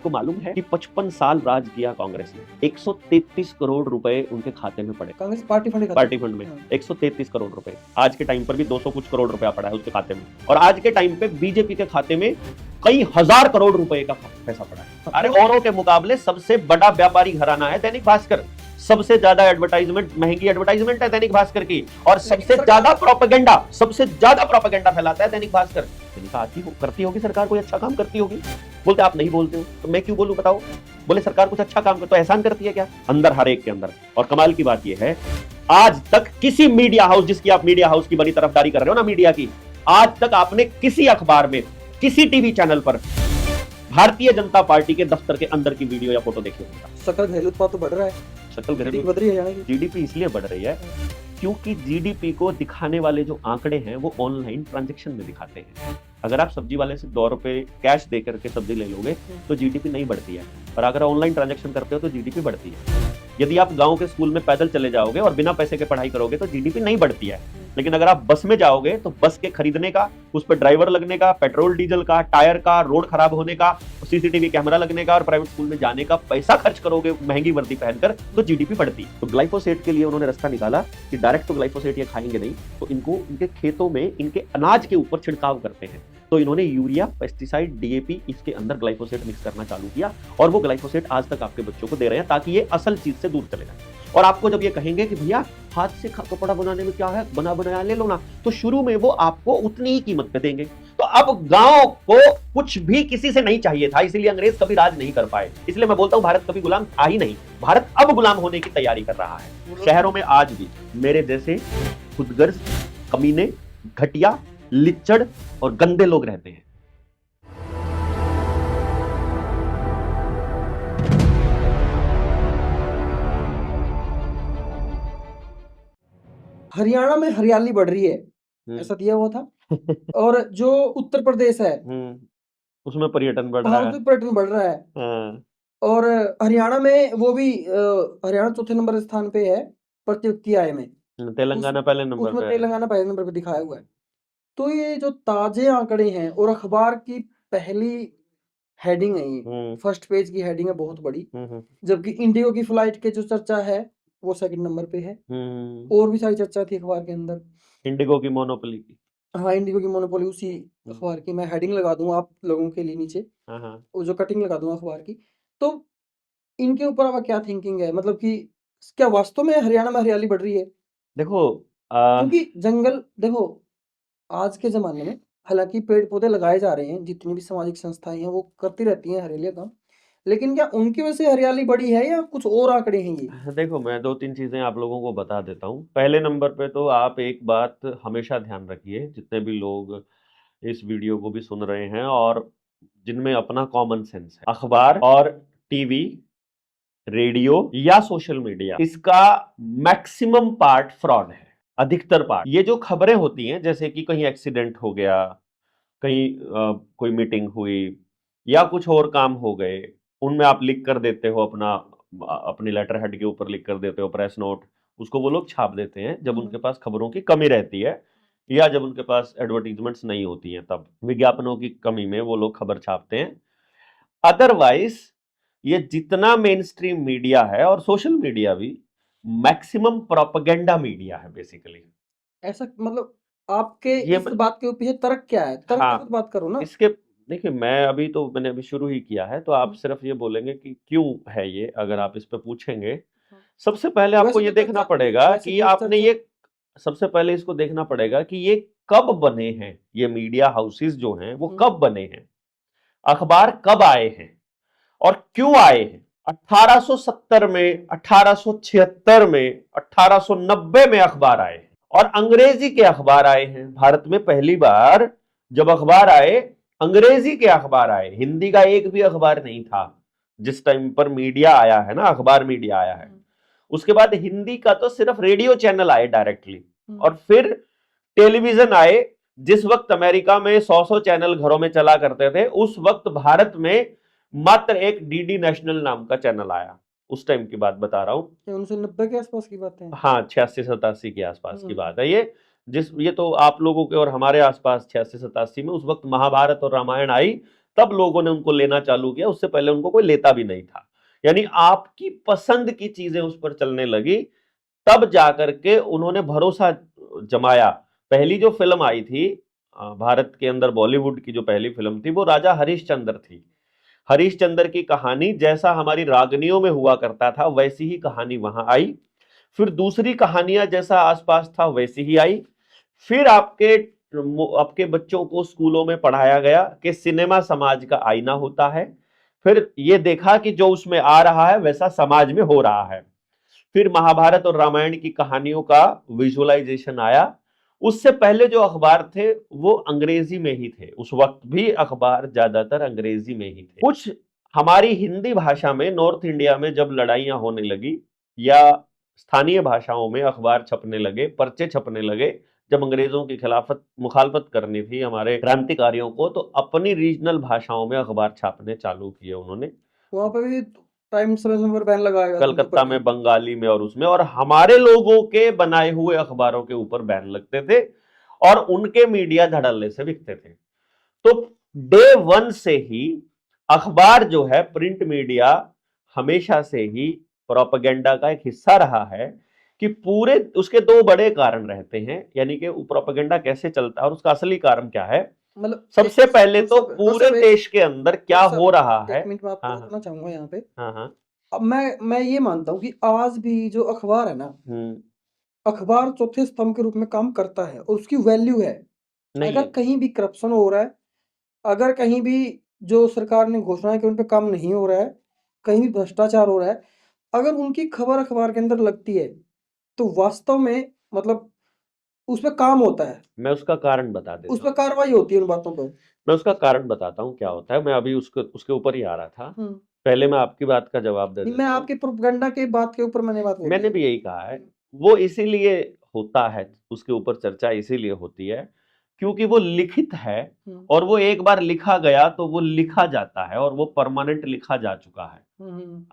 आपको मालूम है कि 55 साल राज किया कांग्रेस ने, 133 करोड़ रुपए उनके खाते में पड़े, कांग्रेस पार्टी फंड में 133 करोड़ रुपए। आज के टाइम पर भी 200 कुछ करोड़ रुपया पड़ा है उसके खाते में, और आज के टाइम पे बीजेपी के खाते में कई हजार करोड़ रुपए का पैसा पड़ा है। अरे औरों के मुकाबले सबसे बड़ा व्यापारी घराना है दैनिक भास्कर, सबसे ज्यादा एडवर्टाइजमेंट, महंगी एडवर्टाइजमेंट है दैनिक भास्कर की, और सबसे ज्यादा प्रोपेगेंडा फैलाता है दैनिक भास्कर। करती होगी सरकार, कोई अच्छा काम करती होगी? बोलते आप नहीं बोलते हो तो मैं क्यों बोलूं, बताओ। बोले सरकार कुछ अच्छा काम कर तो एहसान करती है क्या? अंदर, हर एक के अंदर। और कमाल की बात यह है, आज तक किसी मीडिया हाउस, जिसकी आप मीडिया हाउस की बड़ी तरफदारी कर रहे हो ना मीडिया की, आज तक आपने किसी अखबार में, किसी टीवी चैनल पर भारतीय जनता पार्टी के दफ्तर के अंदर की वीडियो या फोटो देखी होगा? सकल घरेलू उत्पाद तो बढ़ रहा है, सकल घरेलू बढ़ रही है हरियाणा की। जीडीपी इसलिए बढ़ रही है क्योंकि जीडीपी को दिखाने वाले जो आंकड़े हैं वो ऑनलाइन ट्रांजैक्शन में दिखाते हैं। अगर आप सब्जी वाले से 2 रुपए कैश दे करके सब्जी ले लोगे तो जीडीपी नहीं बढ़ती है, और अगर ऑनलाइन ट्रांजैक्शन करते हो तो जीडीपी बढ़ती है। यदि आप गांव के स्कूल में पैदल चले जाओगे और बिना पैसे के पढ़ाई करोगे तो जीडीपी नहीं बढ़ती है। लेकिन अगर आप बस में जाओगे तो बस के खरीदने का, उस पर ड्राइवर लगने का, पेट्रोल डीजल का, टायर का, रोड खराब होने का, सीसीटीवी कैमरा लगने का और प्राइवेट स्कूल में जाने का पैसा खर्च करोगे महंगी वर्दी पहनकर, तो जीडीपी बढ़ती। तो ग्लाइफोसेट के लिए उन्होंने रास्ता निकाला कि डायरेक्ट तो ग्लाइफोसेट ये खाएंगे नहीं, तो इनको इनके खेतों में, इनके अनाज के ऊपर छिड़काव करते हैं। तो इन्होंने यूरिया, पेस्टिसाइड, डीएपी, इसके अंदर ग्लाइफोसेट मिक्स करना चालू किया, और वो ग्लाइफोसेट आज तक आपके बच्चों को दे रहे हैं ताकि ये असल चीज से दूर चले जाए। और आपको जब ये कहेंगे कि भैया हाथ से कपड़ा बनाने में क्या है, बना बनाया ले लो ना, तो शुरू में वो आपको उतनी ही कीमत पे देंगे। तो अब गांव को कुछ भी किसी से नहीं चाहिए था, इसीलिए अंग्रेज कभी राज नहीं कर पाए। इसलिए मैं बोलता हूं भारत कभी गुलाम था ही नहीं, भारत अब गुलाम होने की तैयारी कर रहा है। शहरों में आज भी मेरे जैसे खुदगर्ज, कमीने, घटिया, लिच्चड़ और गंदे लोग रहते हैं। हरियाणा में हरियाली बढ़ रही है, ऐसा दिया हुआ था। और जो उत्तर प्रदेश है उसमें पर्यटन बढ़ रहा है, उसमें पर्यटन बढ़ रहा है। और हरियाणा में वो भी हरियाणा चौथे नंबर स्थान पे है प्रति आय में, तेलंगाना पहले नंबर उसमें पे, तेलंगाना पहले नंबर पे दिखाया हुआ है। तो ये जो ताजे आंकड़े हैं, और अखबार की पहली हेडिंग है, ये फर्स्ट पेज की हेडिंग है बहुत बड़ी, जबकि इंडिगो की फ्लाइट के जो चर्चा है वो सेकंड नंबर पे है। और भी सारी चर्चा थी अखबार के अंदर, इंडिगो की मोनोपोली की। हाँ, इंडिगो की मोनोपोली उसी अखबार की। मैं हेडिंग लगा दूंगा आप लोगों के लिए नीचे, वो जो कटिंग लगा दूंगा अखबार की। तो इनके ऊपर अब क्या थिंकिंग है, मतलब कि क्या वास्तव में हरियाणा में हरियाली बढ़ रही है? देखो क्योंकि जंगल, देखो आज के जमाने में हालांकि पेड़ पौधे लगाए जा रहे हैं, जितनी भी सामाजिक संस्थाएं हैं वो करती रहती हैं हरियाली काम, लेकिन क्या उनकी वजह से हरियाली बढ़ी है या कुछ और आंकड़े हैं ये? देखो, मैं 2-3 चीजें आप लोगों को बता देता हूँ। पहले नंबर पे तो आप एक बात हमेशा ध्यान रखिए, जितने भी लोग इस वीडियो को भी सुन रहे हैं और जिनमें अपना कॉमन सेंस है, अखबार और टीवी, रेडियो या सोशल मीडिया, इसका मैक्सिमम पार्ट फ्रॉड है, अधिकतर पार्ट। ये जो खबरें होती हैं, जैसे कि कहीं एक्सीडेंट हो गया, कहीं कोई मीटिंग हुई या कुछ और काम हो गए, उनमें आप लिख कर देते हो अपनी लेटर हेड के ऊपर लिख कर देते हो प्रेस नोट, उसको वो लोग छाप देते हैं जब उनके पास खबरों की कमी रहती है या जब उनके पास एडवर्टीजमेंट्स नहीं होती हैं, तब विज्ञापनों की कमी में वो लोग खबर छापते हैं। अदरवाइज ये जितना मेन स्ट्रीम मीडिया है और सोशल मीडिया भी मैक्सिमम प्रोपेगेंडा मीडिया है बेसिकली। ऐसा मतलब आपके इस बात के पीछे तर्क क्या है? तर्क हाँ, की बात करो ना। इसके देखिए, मैंने अभी शुरू ही किया है, तो आप सिर्फ ये बोलेंगे कि क्यों है ये, अगर आप इस पे पूछेंगे। सबसे पहले आपको ये देखना पड़ेगा कि आपने ये, सबसे पहले इसको देखना पड़ेगा कि ये कब बने हैं, ये मीडिया हाउसेस जो हैं वो कब बने हैं, अखबार कब आए हैं और क्यों आए हैं। 1870 में, 1876 में, 1890 में अखबार आए हैं, और अंग्रेजी के अखबार आए हैं। भारत में पहली बार जब अखबार आए, अंग्रेजी के अखबार आए, हिंदी का एक भी अखबार नहीं था। जिस टाइम पर मीडिया आया है ना, अखबार मीडिया आया है, उसके बाद हिंदी का तो सिर्फ रेडियो चैनल आए डायरेक्टली, और फिर टेलीविजन आए। जिस वक्त अमेरिका में 100 चैनल घरों में चला करते थे, उस वक्त भारत में मात्र एक डीडी नेशनल नाम का चैनल आया। उस टाइम की बात बता रहा हूँ, 1990 के आसपास की बात है। हाँ, 86-87 के आसपास की बात है ये तो आप लोगों के और हमारे आसपास 86-87 में, उस वक्त महाभारत और रामायण आई, तब लोगों ने उनको लेना चालू किया, उससे पहले उनको कोई लेता भी नहीं था। यानी आपकी पसंद की चीजें उस पर चलने लगी, तब जाकर के उन्होंने भरोसा जमाया। पहली जो फिल्म आई थी भारत के अंदर, बॉलीवुड की जो पहली फिल्म थी, वो राजा हरिश्चंद्र थी। हरिश्चंद्र की कहानी जैसा हमारी रागनियों में हुआ करता था, वैसी ही कहानी वहां आई। फिर दूसरी कहानियां जैसा आसपास था वैसी ही आई। फिर आपके बच्चों को स्कूलों में पढ़ाया गया कि सिनेमा समाज का आईना होता है। फिर ये देखा कि जो उसमें आ रहा है वैसा समाज में हो रहा है। फिर महाभारत और रामायण की कहानियों का विजुअलाइजेशन आया। उससे पहले जो अखबार थे वो अंग्रेजी में ही थे, उस वक्त भी अखबार ज्यादातर अंग्रेजी में ही थे। कुछ हमारी हिंदी भाषा में नॉर्थ इंडिया में जब लड़ाइयां होने लगी या स्थानीय भाषाओं में अखबार छपने लगे, पर्चे छपने लगे, जब अंग्रेजों की खिलाफत मुखालफत करनी थी हमारे क्रांतिकारियों को, तो अपनी रीजनल भाषाओं में अखबार छापने चालू किए उन्होंने। वहां पे भी टाइम समय समय पर बैन लगाया गया, कलकत्ता में, बंगाली में और उसमें, और हमारे लोगों के बनाए हुए अखबारों के ऊपर बैन लगते थे और उनके मीडिया धड़ल्ले से बिकते थे। तो डे वन से ही अखबार जो है, प्रिंट मीडिया हमेशा से ही प्रोपेगेंडा का एक हिस्सा रहा है। कि पूरे उसके दो बड़े कारण रहते हैं, यानी कि प्रोपेगेंडा कैसे चलता है और उसका असली कारण क्या है। मतलब सबसे पहले तो पूरे देश के अंदर क्या हो रहा है। एक मिनट में आपको बताना चाहूंगा यहाँ पे। हाँ। अब मैं ये मानता हूँ कि आज भी जो अखबार है ना, अखबार चौथे स्तंभ के रूप में काम करता है और उसकी वैल्यू है। अगर कहीं भी करप्शन हो रहा है, अगर कहीं भी जो सरकार ने घोषणा की उन पे काम नहीं हो रहा है, कहीं भी भ्रष्टाचार हो रहा है, अगर उनकी खबर अखबार के अंदर लगती है तो वास्तव में मतलब उसमें काम होता है। मैं उसका कारण बता देता हूँ, उस पर कार्रवाई होती है उन बातों पर। मैं उसका कारण बताता हूँ क्या होता है। मैं अभी उसके ऊपर ही आ रहा था। पहले मैं आपकी बात का जवाब दे देता हूँ। मैं आपकी प्रोपेगेंडा के बात के ऊपर मैंने बात बोली। मैंने भी यही कहा है, वो इसीलिए होता है, उसके ऊपर चर्चा इसीलिए होती है क्योंकि वो लिखित है और वो एक बार लिखा गया तो वो लिखा जाता है और वो परमानेंट लिखा जा चुका है।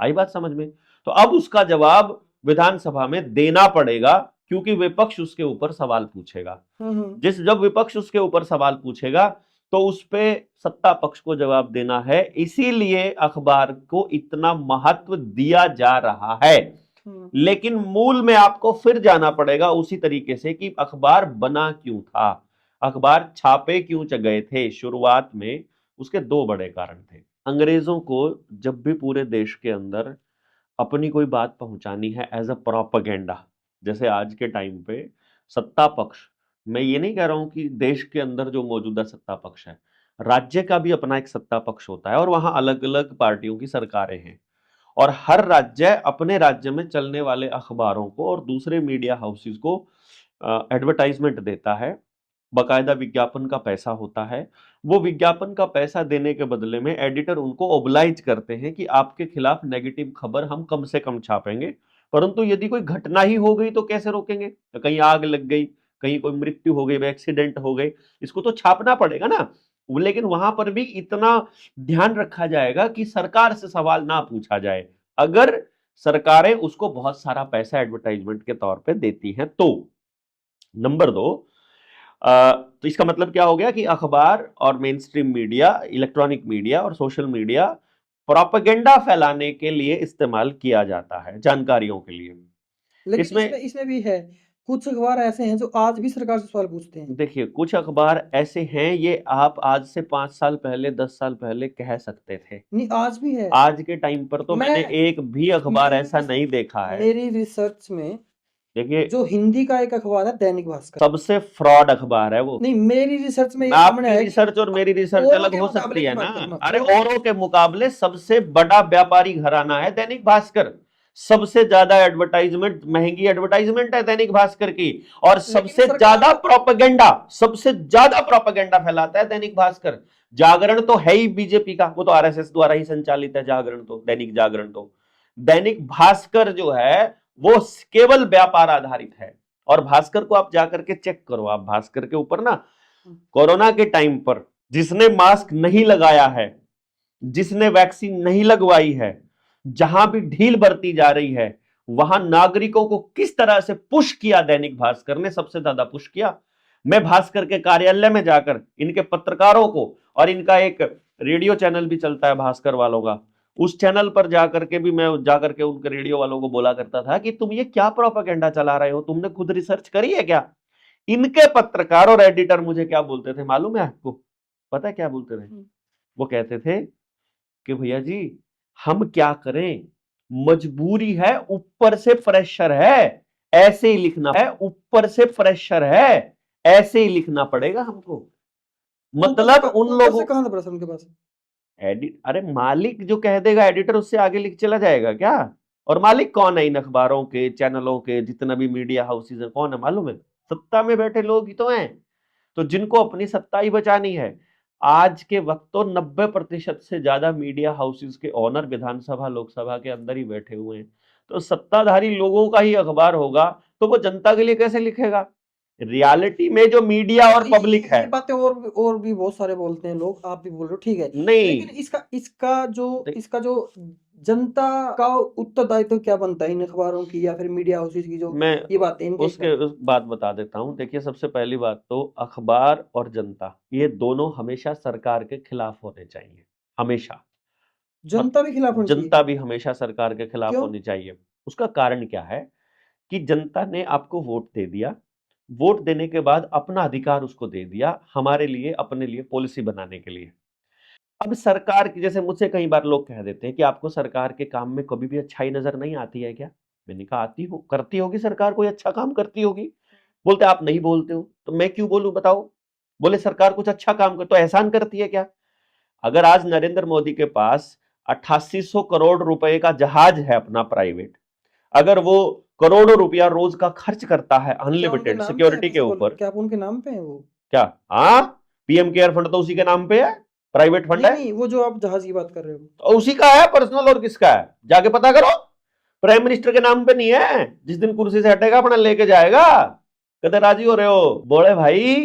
आई बात समझ में? तो अब उसका जवाब विधानसभा में देना पड़ेगा क्योंकि विपक्ष उसके ऊपर सवाल पूछेगा। जब विपक्ष उसके ऊपर सवाल पूछेगा तो उस पे सत्ता पक्ष को जवाब देना है। इसीलिए अखबार को इतना महत्व दिया जा रहा है। लेकिन मूल में आपको फिर जाना पड़ेगा उसी तरीके से कि अखबार बना क्यों था, अखबार छापे क्यों गए थे। शुरुआत में उसके दो बड़े कारण थे। अंग्रेजों को जब भी पूरे देश के अंदर अपनी कोई बात पहुंचानी है एज अ प्रोपेगेंडा, जैसे आज के टाइम पे सत्ता पक्ष, मैं ये नहीं कह रहा हूं कि देश के अंदर जो मौजूदा सत्ता पक्ष है, राज्य का भी अपना एक सत्ता पक्ष होता है और वहां अलग अलग पार्टियों की सरकारें हैं और हर राज्य अपने राज्य में चलने वाले अखबारों को और दूसरे मीडिया हाउसेस को एडवर्टाइजमेंट देता है। बकायदा विज्ञापन का पैसा होता है। वो विज्ञापन का पैसा देने के बदले में एडिटर उनको ओब्लाइज करते हैं कि आपके खिलाफ नेगेटिव खबर हम कम से कम छापेंगे, परंतु यदि कोई घटना ही हो गई तो कैसे रोकेंगे? तो कहीं आग लग गई, कहीं कोई मृत्यु हो गई, एक्सीडेंट हो गई, इसको तो छापना पड़ेगा ना। लेकिन वहां पर भी इतना ध्यान रखा जाएगा कि सरकार से सवाल ना पूछा जाए, अगर सरकारें उसको बहुत सारा पैसा एडवर्टाइजमेंट के तौर पे देती हैं तो। नंबर 2, तो इसका मतलब क्या हो गया कि अखबार और main stream media, electronic media और सोशल मीडिया प्रोपेगेंडा फैलाने के लिए इस्तेमाल किया जाता है, जानकारियों के लिए। लेकिन इसमें भी है, कुछ अखबार ऐसे हैं जो आज भी सरकार से सवाल पूछते हैं। देखिए, कुछ अखबार ऐसे हैं, ये आप आज से 5 साल पहले, 10 साल पहले कह सकते थे। नहीं, आज भी है। आज के टाइम पर तो मैंने एक भी अखबार ऐसा नहीं देखा है। मेरी रिसर्च में देखिए, जो हिंदी का एक अखबार है दैनिक भास्कर, सबसे फ्रॉड अखबार है वो। नहीं, मेरी रिसर्च में आपकी रिसर्च और मेरी रिसर्च अलग हो सकती है ना। अरे औरों के मुकाबले सबसे बड़ा व्यापारी घराना है दैनिक भास्कर। सबसे ज्यादा एडवर्टाइजमेंट, महंगी एडवर्टाइजमेंट है दैनिक भास्कर की, और सबसे ज्यादा प्रोपेगेंडा फैलाता है दैनिक भास्कर। जागरण तो है ही बीजेपी का, वो तो आरएसएस द्वारा ही संचालित है। जागरण तो, दैनिक जागरण तो, दैनिक भास्कर जो है वो केवल व्यापार आधारित है। और भास्कर को आप जाकर के चेक करो, आप भास्कर के ऊपर ना, कोरोना के टाइम पर जिसने मास्क नहीं लगाया है, जिसने वैक्सीन नहीं लगवाई है, जहां भी ढील बरती जा रही है, वहां नागरिकों को किस तरह से पुश किया दैनिक भास्कर ने, सबसे ज्यादा पुश किया। मैं भास्कर के कार्यालय में जाकर इनके पत्रकारों को और इनका एक रेडियो चैनल भी चलता है भास्कर वालों का, उस चैनल पर जाकर के भी मैं जाकर के उनके रेडियो वालों को बोला करता था कि तुम ये क्या प्रोपेगेंडा चला रहे हो, तुमने खुद रिसर्च करी है क्या? इनके पत्रकार और एडिटर मुझे क्या बोलते थे मालूम है आपको? पता है क्या बोलते थे? वो कहते थे कि भैया जी हम क्या करें, मजबूरी है, ऊपर से प्रेशर है, ऐसे ही लिखना है, ऊपर से प्रेशर है, ऐसे ही लिखना पड़ेगा हमको। मतलब उन लोगों कहां था प्रेशर उनके पास? अरे मालिक जो कह देगा एडिटर उससे आगे लिख चला जाएगा क्या? और मालिक कौन है इन अखबारों के, चैनलों के, जितना भी मीडिया हाउसेज है, कौन है मालूम है? सत्ता में बैठे लोग ही तो हैं। तो जिनको अपनी सत्ता ही बचानी है, आज के वक्त तो 90% से ज्यादा मीडिया हाउसेज के ओनर विधानसभा लोकसभा के अंदर ही बैठे हुए हैं। तो सत्ताधारी लोगों का ही अखबार होगा तो वो जनता के लिए कैसे लिखेगा? रियलिटी में जो मीडिया और पब्लिक है, ये बातें और भी बहुत सारे बोलते हैं लोग, आप भी बोल रहे हो, ठीक है, नहीं लेकिन इसका जो जनता का उत्तरदायित्व क्या बनता है इन अखबारों की या फिर मीडिया हाउसेज की, जो मैं ये बातें इनके उसके उस बात बता देता हूं। देखिए सबसे पहली बात तो अखबार और जनता ये दोनों हमेशा सरकार के खिलाफ होने चाहिए, हमेशा। जनता भी खिलाफ होनी चाहिए? जनता भी हमेशा सरकार के खिलाफ क्यों? होनी चाहिए। उसका कारण क्या है कि जनता ने आपको वोट दे दिया, वोट देने के बाद अपना अधिकार उसको दे दिया हमारे लिए, अपने लिए पॉलिसी बनाने के लिए। अब सरकार की, जैसे मुझसे कई बार लोग कह देते हैं कि आपको सरकार के काम में कभी भी अच्छाई नजर नहीं आती है क्या? मैंने कहा आती हो, करती होगी सरकार, कोई अच्छा काम करती होगी। बोलते आप नहीं बोलते हो, तो मैं क्यों बोलूं बताओ? बोले सरकार कुछ अच्छा काम कर तो एहसान करती है क्या? अगर आज नरेंद्र मोदी के पास 8800 करोड़ रुपए का जहाज है अपना प्राइवेट, अगर वो करोड़ों रुपया रोज का खर्च करता है अनलिमिटेड सिक्योरिटी के ऊपर, क्या आप उनके नाम पे है वो? क्या? हाँ, पीएम केयर फंड तो उसी के नाम पे है, प्राइवेट फंड है। नहीं, वो जो आप जहाज की बात कर रहे हो तो उसी का है पर्सनल, और किसका है जाके पता करो। प्राइम मिनिस्टर के नाम पे नहीं है, जिस दिन कुर्सी से हटेगा अपना लेके जाएगा। कदर राजी हो रहे हो? बोले भाई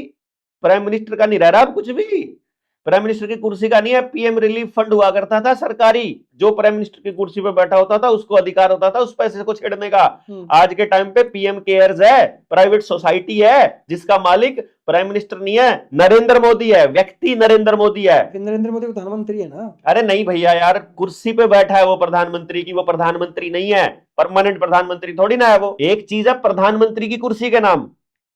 प्राइम मिनिस्टर का नहीं रह रहा अब कुछ भी, प्राइम मिनिस्टर की कुर्सी का नहीं है। पीएम रिलीफ फंड हुआ करता था सरकारी, जो प्राइम मिनिस्टर की कुर्सी पे बैठा होता था उसको अधिकार होता था उस पैसे को छेड़ने का। आज के टाइम पे पीएम केयर्स है, प्राइवेट सोसाइटी है, जिसका मालिक प्राइम मिनिस्टर नहीं है, नरेंद्र मोदी है, व्यक्ति नरेंद्र मोदी है। नरेंद्र मोदी प्रधानमंत्री है ना? अरे नहीं भैया यार, कुर्सी पे बैठा है वो प्रधानमंत्री की, वो प्रधानमंत्री नहीं है, परमानेंट प्रधानमंत्री थोड़ी ना है वो। एक चीज है प्रधानमंत्री की कुर्सी के नाम,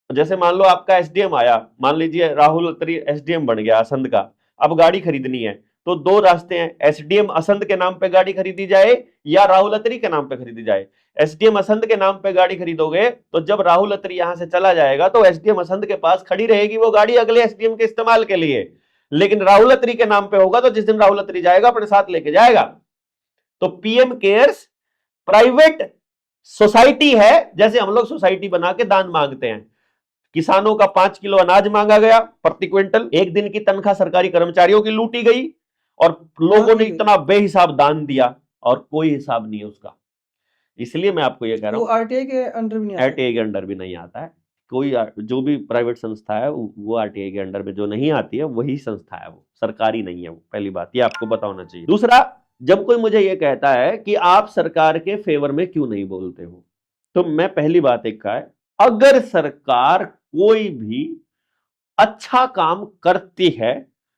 जैसे मान लो आपका एसडीएम आया, मान लीजिए राहुल अत्री एसडीएम बन गया असंध का, अब गाड़ी खरीदनी है तो दो रास्ते हैं, एसडीएम असंध के नाम पे गाड़ी खरीदी जाए या राहुल अत्री के नाम पे खरीदी जाए। एसडीएम असंध के नाम पे गाड़ी खरीदोगे तो जब राहुल अत्री यहां से चला जाएगा तो एसडीएम असंध के पास खड़ी रहेगी वो गाड़ी अगले एसडीएम के इस्तेमाल के लिए। लेकिन राहुल अत्री के नाम पे होगा तो जिस दिन राहुल अत्री जाएगा अपने साथ लेके जाएगा। तो पीएम केयर्स प्राइवेट सोसाइटी है, जैसे हम लोग सोसाइटी बना के दान मांगते हैं। किसानों का 5 किलो अनाज मांगा गया प्रति क्विंटल, एक दिन की तनख्वाह सरकारी कर्मचारियों की लूटी गई और लोगों ने इतना बेहिसाब दान दिया और कोई हिसाब नहीं है उसका। इसलिए मैं आपको ये कह रहा हूं, आरटीआई के अंडर भी नहीं आता, आरटीआई के अंडर भी नहीं आता है कोई। जो भी प्राइवेट संस्था है वो आरटीआई के अंडर में जो नहीं आती है वही संस्था है, वो सरकारी नहीं है वो। पहली बात ये आपको पता होना चाहिए। दूसरा, जब कोई मुझे ये कहता है कि आप सरकार के फेवर में क्यों नहीं बोलते हो, तो मैं पहली बात एक का है, अगर सरकार कोई भी अच्छा काम करती है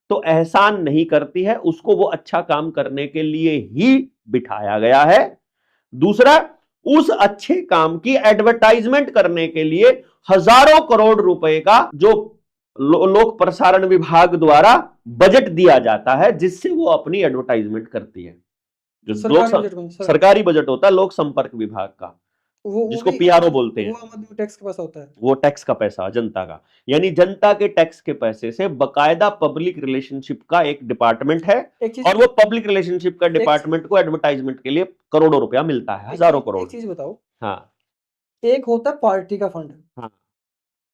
तो एहसान नहीं करती है, उसको वो अच्छा काम करने के लिए ही बिठाया गया है। दूसरा, उस अच्छे काम की एडवर्टाइजमेंट करने के लिए हजारों करोड़ रुपए का जो लोक प्रसारण विभाग द्वारा बजट दिया जाता है, जिससे वो अपनी एडवर्टाइजमेंट करती है। जो सरकारी बजट होता है लोक संपर्क विभाग का, जिसको पीआरओ बोलते हैं, वो आम आदमी टैक्स का पैसा होता है, वो टैक्स का पैसा जनता का, यानी जनता के टैक्स के पैसे से बकायदा पब्लिक रिलेशनशिप का एक डिपार्टमेंट है, और वो पब्लिक रिलेशनशिप का डिपार्टमेंट को एडवर्टाइजमेंट के लिए करोड़ों रुपया मिलता है, हजारों करोड़। एक चीज बताओ, हाँ, एक होता है पार्टी का फंड, हाँ,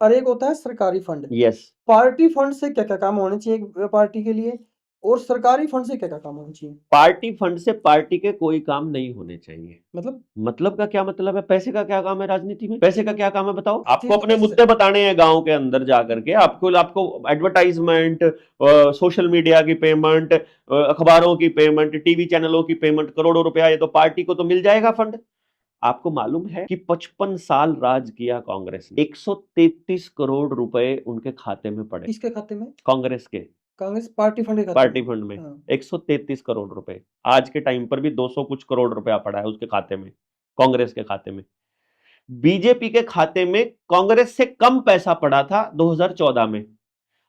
और एक होता है सरकारी फंड। यस। पार्टी फंड से क्या क्या काम होने चाहिए पार्टी के लिए, और सरकारी फंड से क्या क्या काम होने चाहिए? पार्टी फंड से पार्टी के कोई काम नहीं होने चाहिए। मतलब का क्या मतलब है? पैसे का क्या काम है राजनीति में? पैसे का क्या काम है बताओ? आपको अपने मुद्दे बताने हैं गांव के अंदर जाकर के, आपको एडवर्टाइजमेंट, सोशल मीडिया की पेमेंट, अखबारों की पेमेंट, टीवी चैनलों की पेमेंट, करोड़ों रुपया, ये तो पार्टी को तो मिल जाएगा फंड। आपको मालूम है कि 55 साल राज किया कांग्रेस ने, 133 करोड़ रुपए उनके खाते में पड़े। किसके खाते में? कांग्रेस के। कांग्रेस पार्टी फंड के खाते पार्टी में। फंड में हाँ 133 करोड़ रुपए। आज के टाइम पर भी 200 कुछ करोड़ रुपया पड़ा है उसके खाते में, कांग्रेस के खाते में। बीजेपी के खाते में कांग्रेस से कम पैसा पड़ा था 2014 में,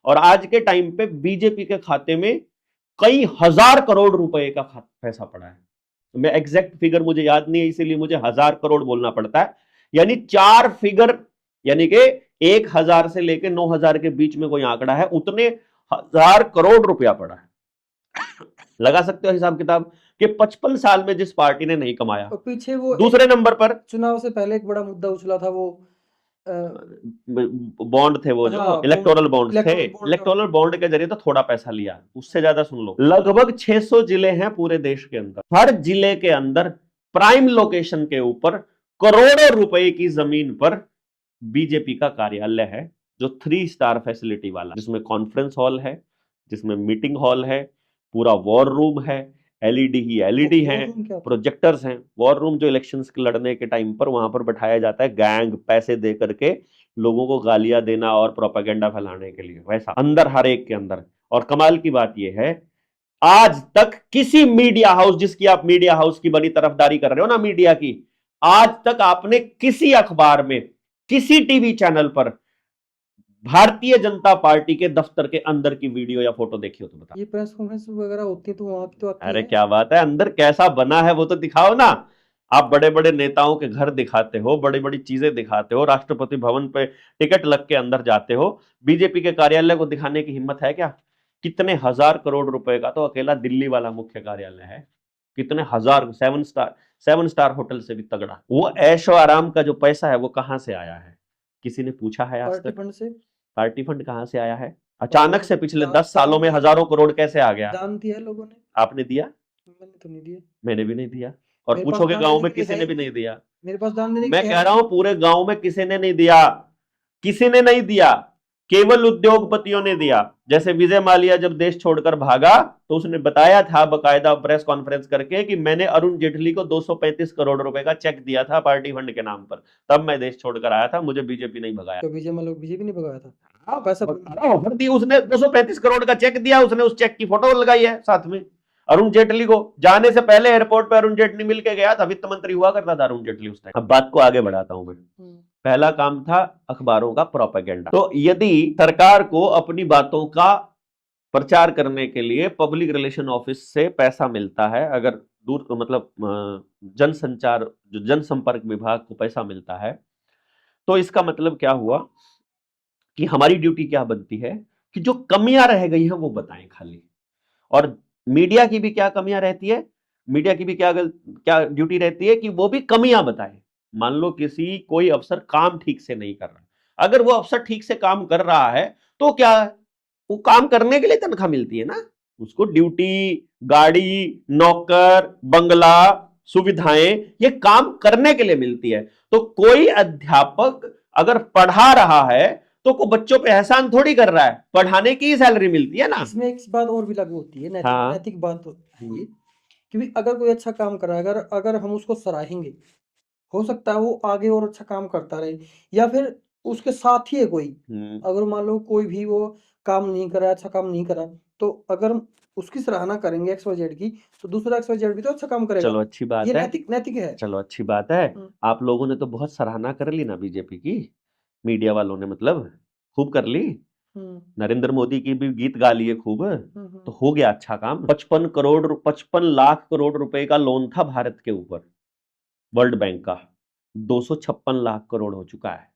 और आज के टाइम पे बीजेपी के खाते में कई हजार करोड़ रुपए का पैसा पड़ा है। मैं एग्जैक्ट फिगर मुझे याद नहीं है, इसीलिए मुझे 1000 करोड़ बोलना पड़ता है। यानी 4 फिगर, यानी कि 1000 से लेकर 9000 के बीच में कोई आंकड़ा है, उतने 1000 करोड़ रुपया पड़ा है। लगा सकते हो हिसाब किताब कि 55 साल में जिस पार्टी ने नहीं कमाया। और पीछे वो दूसरे नंबर पर चुनाव से पहले एक बड़ा मुद्दा उछला था, वो बॉन्ड थे, वो जो हाँ, इलेक्टोरल बॉन्ड थे। इलेक्टोरल बॉन्ड इलेक्टोरल बॉन्ड के जरिए तो थोड़ा पैसा लिया, उससे ज्यादा सुन लो। लगभग 600 जिले हैं पूरे देश के अंदर, हर जिले के अंदर प्राइम लोकेशन के ऊपर करोड़ों रुपए की जमीन पर बीजेपी का कार्यालय है, जो 3 स्टार फैसिलिटी वाला, जिसमें कॉन्फ्रेंस हॉल है, जिसमें मीटिंग हॉल है, पूरा वॉर रूम है, एलईडी ही एलईडी है, प्रोजेक्टर्स हैं। वॉर रूम जो इलेक्शंस के लड़ने के टाइम पर वहां पर बैठाया जाता है गैंग पैसे दे करके लोगों को गालियां देना और प्रोपेगेंडा फैलाने के लिए, वैसा अंदर हर एक के अंदर। और कमाल की बात यह है, आज तक किसी मीडिया हाउस, जिसकी आप मीडिया हाउस की बड़ी तरफदारी कर रहे हो ना मीडिया की, आज तक आपने किसी अखबार में, किसी टीवी चैनल पर भारतीय जनता पार्टी के दफ्तर के अंदर की वीडियो या फोटो देखी हो तो बता। ये प्रेस कॉन्फ्रेंस वगैरह होती है तो वहां की तो आती अरे है। क्या बात है, अंदर कैसा बना है वो तो दिखाओ ना। आप बड़े बड़े नेताओं के घर दिखाते हो, बड़ी बड़ी चीजें दिखाते हो, राष्ट्रपति भवन पे टिकट लग के अंदर जाते हो, बीजेपी के कार्यालय को दिखाने की हिम्मत है क्या? कितने 1000 करोड़ रुपए का तो अकेला दिल्ली वाला मुख्य कार्यालय है, कितने हजार, 7 स्टार होटल से भी तगड़ा। वो ऐशो आराम का जो पैसा है वो कहां से आया है? किसी ने पूछा है आज पार्टी तक? फंड से। पार्टी फंड कहां से आया है? अचानक से पिछले 10 दान सालों में दिया, हजारों करोड़ कैसे आ गया? दान दिया लोगों ने। आपने दिया? मैंने तो नहीं दिया। मैंने भी नहीं दिया। और मेरे पास पूछोगे दान गांव देने में के लिए किसी है ने ही भी नहीं। नहीं दिया। मेरे पास दान देने के मैं लिए कह है रहा ही हूं पूरे गांव में किसी ने नहीं दिया, किसी ने नहीं दिया, केवल उद्योगपतियों ने दिया। जैसे विजय माल्या जब देश छोड़कर भागा तो उसने बताया था बकायदा प्रेस कॉन्फ्रेंस करके कि मैंने अरुण जेटली को 235 करोड़ रुपए का चेक दिया था पार्टी फंड के नाम पर, तब मैं देश छोड़कर आया था, मुझे बीजेपी नहीं भगाया। तो बीजेपी नहीं भगाया था। हाँ, पैसा ऑफर दी उसने, 235 करोड़ का चेक दिया उसने, उस चेक की फोटो लगाई है साथ में अरुण जेटली को। जाने से पहले एयरपोर्ट पे अरुण जेटली मिल के गया था, वित्त मंत्री हुआ करता था अरुण जेटली उस टाइम। अब बात को आगे बढ़ाता हूं मैं। पहला काम था अखबारों का प्रोपेगेंडा। तो यदि सरकार को अपनी बातों का प्रचार करने के लिए पब्लिक रिलेशन ऑफिस से पैसा मिलता है, अगर दूर मतलब जनसंचार जो जनसंपर्क विभाग को पैसा मिलता है, तो इसका मतलब क्या हुआ कि हमारी ड्यूटी क्या बनती है कि जो कमियां रह गई हैं वो बताएं खाली। और मीडिया की भी क्या कमियां रहती है, मीडिया की भी क्या ड्यूटी रहती है कि वो भी कमियां बताए। मान लो किसी कोई अफसर काम ठीक से नहीं कर रहा, अगर वो अफसर ठीक से काम कर रहा है तो क्या, वो काम करने के लिए तनख्वाह मिलती है ना, उसको ड्यूटी, गाड़ी, नौकर, बंगला, सुविधाएं, ये काम करने के लिए मिलती है। तो कोई अध्यापक अगर पढ़ा रहा है तो को बच्चों पे एहसान थोड़ी कर रहा है, पढ़ाने की ही सैलरी मिलती है ना। इसमें एक बात और भी लागू होती है, नैतिक बात है ये, कि अगर कोई अच्छा काम कर रहा है, अगर हम उसको सराहेंगे, हो सकता है वो आगे और अच्छा काम करता रहे, या फिर उसके साथ ही है कोई, अगर मान लो कोई भी वो काम नहीं करा, अच्छा काम नहीं करा, तो अगर उसकी सराहना करेंगे XYZ की, तो दूसरा XYZ भी तो अच्छा काम करेगा। चलो अच्छी बात ये है, नैतिक है। चलो अच्छी बात है। आप लोगों ने तो बहुत सराहना कर ली ना बीजेपी की, मीडिया वालों ने मतलब खूब कर ली, नरेंद्र मोदी की भी गीत गा लिए खूब, तो हो गया अच्छा काम। 55 लाख करोड़ रुपए का लोन था भारत के ऊपर वर्ल्ड बैंक का, 256 लाख करोड़ हो चुका है।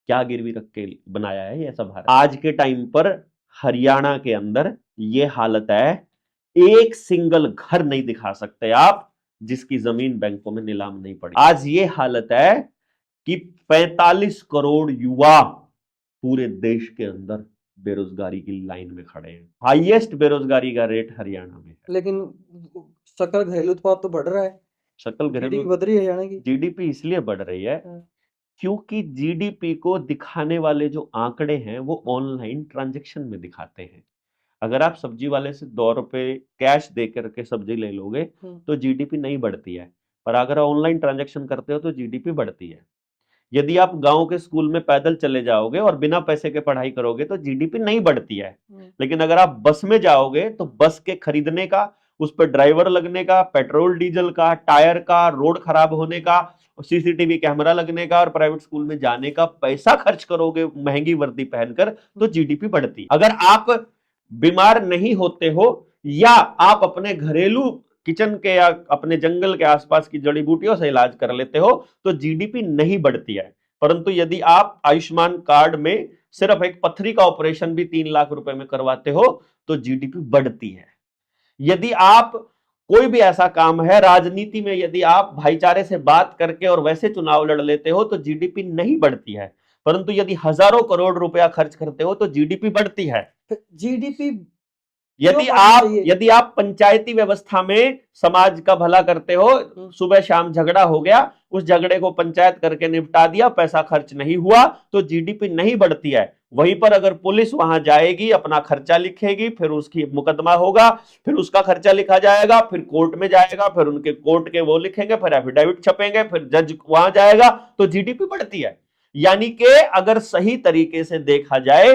क्या गिरवी रख के बनाया है ये ऐसा भारत? आज के टाइम पर हरियाणा के अंदर ये हालत है, एक सिंगल घर नहीं दिखा सकते आप जिसकी जमीन बैंकों में नीलाम नहीं पड़ी। आज ये हालत है कि 45 करोड़ युवा पूरे देश के अंदर बेरोजगारी की लाइन में खड़े हैं। हाईएस्ट बेरोजगारी का रेट हरियाणा में है। लेकिन सकल घरेलू उत्पाद तो बढ़ रहा है, सकल घरेलू बढ़ रही है हरियाणा की जीडीपी इसलिए बढ़ रही है क्योंकि जीडीपी को दिखाने वाले जो आंकड़े हैं वो ऑनलाइन ट्रांजैक्शन में दिखाते हैं। अगर आप सब्जी वाले से 2 रुपए कैश दे करके सब्जी ले लोगे तो जीडीपी नहीं बढ़ती है, पर अगर ऑनलाइन ट्रांजैक्शन करते हो तो जीडीपी बढ़ती है। यदि आप गांव के स्कूल में पैदल चले जाओगे और बिना पैसे के पढ़ाई करोगे तो जीडीपी नहीं बढ़ती है। लेकिन अगर आप बस में जाओगे तो बस के खरीदने का, उस पर ड्राइवर लगने का, पेट्रोल डीजल का, टायर का, रोड खराब होने का, सीसीटीवी कैमरा लगने का और प्राइवेट स्कूल में जाने का पैसा खर्च करोगे महंगी वर्दी पहनकर, तो जीडीपी बढ़ती। अगर आप बीमार नहीं होते हो या आप अपने घरेलू किचन के या अपने जंगल के आसपास की जड़ी बूटियों से इलाज कर लेते हो तो जीडीपी नहीं बढ़ती है। परंतु यदि आप आयुष्मान कार्ड में सिर्फ एक पथरी का ऑपरेशन भी 3 लाख रुपए में करवाते हो तो जीडीपी बढ़ती है। यदि आप कोई भी ऐसा काम है राजनीति में, यदि आप भाईचारे से बात करके और वैसे चुनाव लड़ लेते हो तो जीडीपी नहीं बढ़ती है। परंतु यदि हजारों करोड़ रुपया खर्च करते हो तो जीडीपी बढ़ती है। जीडीपी यदि आप पंचायती व्यवस्था में समाज का भला करते हो, सुबह शाम झगड़ा हो गया, उस झगड़े को पंचायत करके निपटा दिया, पैसा खर्च नहीं हुआ, तो जीडीपी नहीं बढ़ती है। वहीं पर अगर पुलिस वहां जाएगी, अपना खर्चा लिखेगी, फिर उसकी मुकदमा होगा, फिर उसका खर्चा लिखा जाएगा, फिर कोर्ट में जाएगा, फिर उनके कोर्ट के वो लिखेंगे, फिर एफिडेविट छपेंगे, फिर जज वहां जाएगा, तो जीडीपी बढ़ती है। यानी कि अगर सही तरीके से देखा जाए,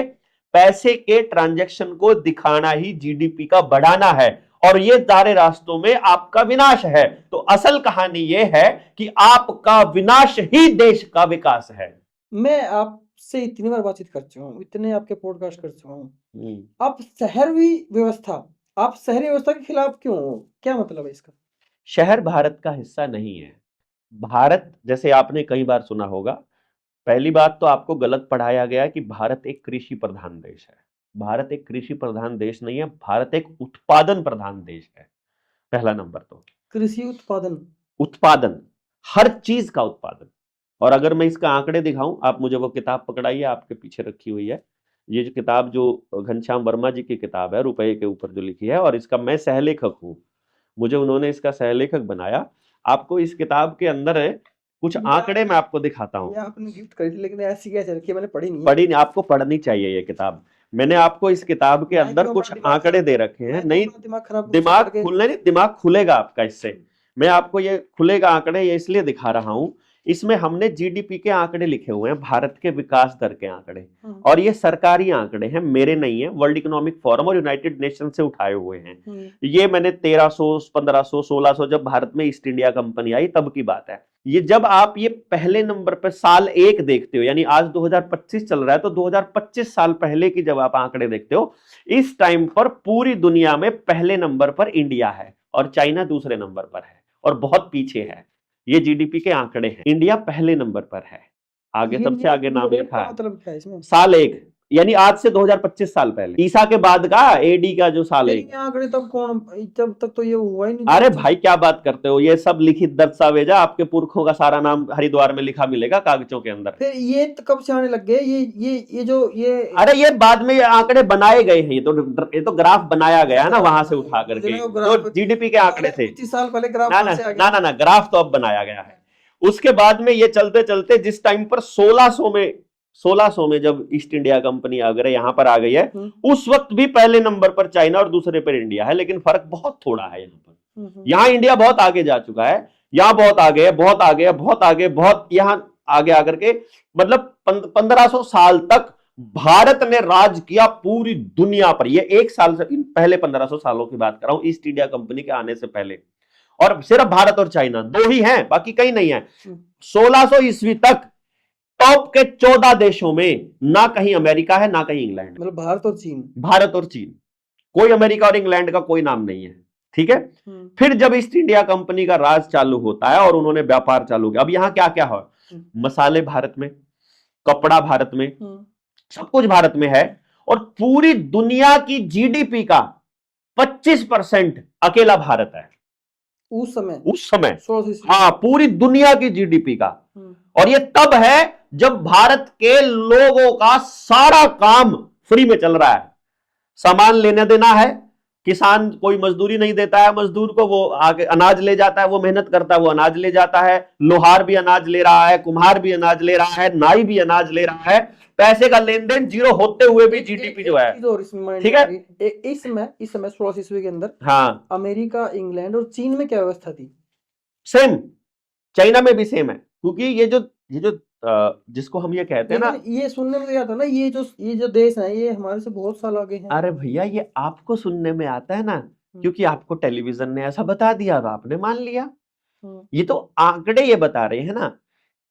पैसे के ट्रांजैक्शन को दिखाना ही जीडीपी का बढ़ाना है और ये सारे रास्तों में आपका विनाश है। तो असल कहानी ये है कि आपका विनाश ही देश का विकास है। मैं आपसे इतनी बार बातचीत कर चुका हूं, इतने आपके पॉडकास्ट कर चुका हूं, आप शहरी व्यवस्था के खिलाफ क्यों हो? क्या मतलब है इसका? शहर भारत का हिस्सा नहीं है। भारत, जैसे आपने कई बार सुना होगा, पहली बात तो आपको गलत पढ़ाया गया कि भारत एक कृषि प्रधान देश है। भारत एक कृषि प्रधान देश नहीं है, भारत एक उत्पादन प्रधान देश है। पहला नंबर तो कृषि उत्पादन, हर चीज का उत्पादन। और अगर मैं इसका आंकड़े दिखाऊं, आप मुझे वो किताब पकड़ाइए, आपके पीछे रखी हुई है। ये जो किताब जो घनश्याम वर्मा जी की किताब है, रुपए के ऊपर जो लिखी है, और इसका मैं सहलेखक हूं, मुझे उन्होंने इसका सहलेखक बनाया। आपको इस किताब के अंदर है कुछ आंकड़े मैं आपको दिखाता हूँ। आपने गिफ्ट करी थी, लेकिन ऐसी कैसे रखी है? मैंने पढ़ी नहीं। आपको पढ़नी चाहिए ये किताब। मैंने आपको इस किताब के अंदर कुछ आंकड़े दे रखे हैं। नहीं, दिमाग खुलेगा आपका इससे। मैं आपको ये खुलेगा आंकड़े ये इसलिए दिखा रहा हूं, इसमें हमने जीडीपी के आंकड़े लिखे हुए हैं, भारत के विकास दर के आंकड़े, और ये सरकारी आंकड़े हैं, मेरे नहीं है, वर्ल्ड इकोनॉमिक फोरम और यूनाइटेड नेशन से उठाए हुए हैं। ये मैंने 1300, 1500, 1600 जब भारत में ईस्ट इंडिया कंपनी आई तब की बात है। ये जब आप ये पहले नंबर पर साल 1 देखते हो, यानी आज 2025 चल रहा है, तो 2025 साल पहले की जब आप आंकड़े देखते हो, इस टाइम पर पूरी दुनिया में पहले नंबर पर इंडिया है और चाइना दूसरे नंबर पर है और बहुत पीछे है। ये जीडीपी के आंकड़े हैं, इंडिया पहले नंबर पर है, आगे सबसे आगे नाम लिखा है। मतलब क्या है इसमें? साल 1 यानी आज से 2025 साल पहले, ईसा के बाद का एडी का जो साल है। आंकड़े तब कौन, जब तक तो ये हुआ ही नहीं। अरे भाई क्या बात करते हो, ये सब लिखित दस्तावेजा, आपके पुरखों का सारा नाम हरिद्वार में लिखा मिलेगा कागजों के अंदर। फिर ये तो कब से आने लग गए ये अरे ये बाद में ये आंकड़े बनाए गए हैं, ये तो ग्राफ बनाया गया है ना वहां से उठा करके, तो जीडीपी के आंकड़े थे 25 साल पहले ग्राफ। ना ग्राफ तो अब बनाया गया है। उसके बाद में ये चलते चलते जिस टाइम पर 1600 में जब ईस्ट इंडिया कंपनी अगर यहाँ पर आ गई है, उस वक्त भी पहले नंबर पर चाइना और दूसरे पर इंडिया है, लेकिन फर्क बहुत थोड़ा है। यहाँ पर यहाँ इंडिया बहुत आगे जा चुका है, यहाँ बहुत आगे है, बहुत आगे है, बहुत आगे, बहुत यहाँ आगे आकर के, मतलब 1500 साल तक भारत ने राज किया पूरी दुनिया पर। ये एक साल से पहले 1500 सालों की बात कर रहा हूं, ईस्ट इंडिया कंपनी के आने से पहले, और सिर्फ भारत और चाइना दो ही हैं, बाकी कहीं नहीं है। 1600 ईस्वी तक टॉप के 14 देशों में ना कहीं अमेरिका है ना कहीं इंग्लैंड, मतलब भारत और चीन, कोई अमेरिका और इंग्लैंड का कोई नाम नहीं है। ठीक है, फिर जब ईस्ट इंडिया कंपनी का राज चालू होता है और उन्होंने व्यापार चालू किया, अब यहां क्या क्या है, मसाले भारत में, कपड़ा भारत में, सब कुछ भारत में है, और पूरी दुनिया की जीडीपी का 25% अकेला भारत है उस समय। हाँ, पूरी दुनिया की जीडीपी का। और ये तब है जब भारत के लोगों का सारा काम फ्री में चल रहा है। सामान लेने देना है, किसान कोई मजदूरी नहीं देता है मजदूर को, वो आगे अनाज ले जाता है, वो मेहनत करता है, वो अनाज ले जाता है, लोहार भी अनाज ले रहा है, कुम्हार भी अनाज ले रहा है, नाई भी अनाज ले रहा है, पैसे का लेन देन जीरो होते हुए भी जीडीपी जो है। ठीक है, इस समय 16 ईस्वी के अंदर, हाँ, अमेरिका, इंग्लैंड और चीन में क्या व्यवस्था थी? सेम, चाइना में भी सेम है, क्योंकि ये जो ये जो जिसको हम ये कहते हैं ना, लेकिन ये सुनने में तो आता ना, ये जो देश है ये हमारे से बहुत साल आगे हैं। अरे भैया ये आपको सुनने में आता है ना, हम्म, क्योंकि आपको टेलीविजन ने ऐसा बता दिया और आपने मान लिया। हम्म, ये तो आंकड़े ये बता रहे हैं ना,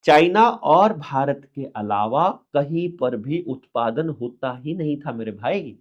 चाइना और भारत के अलावा कहीं पर भी उत्पादन होता ही नहीं था मेरे भाई।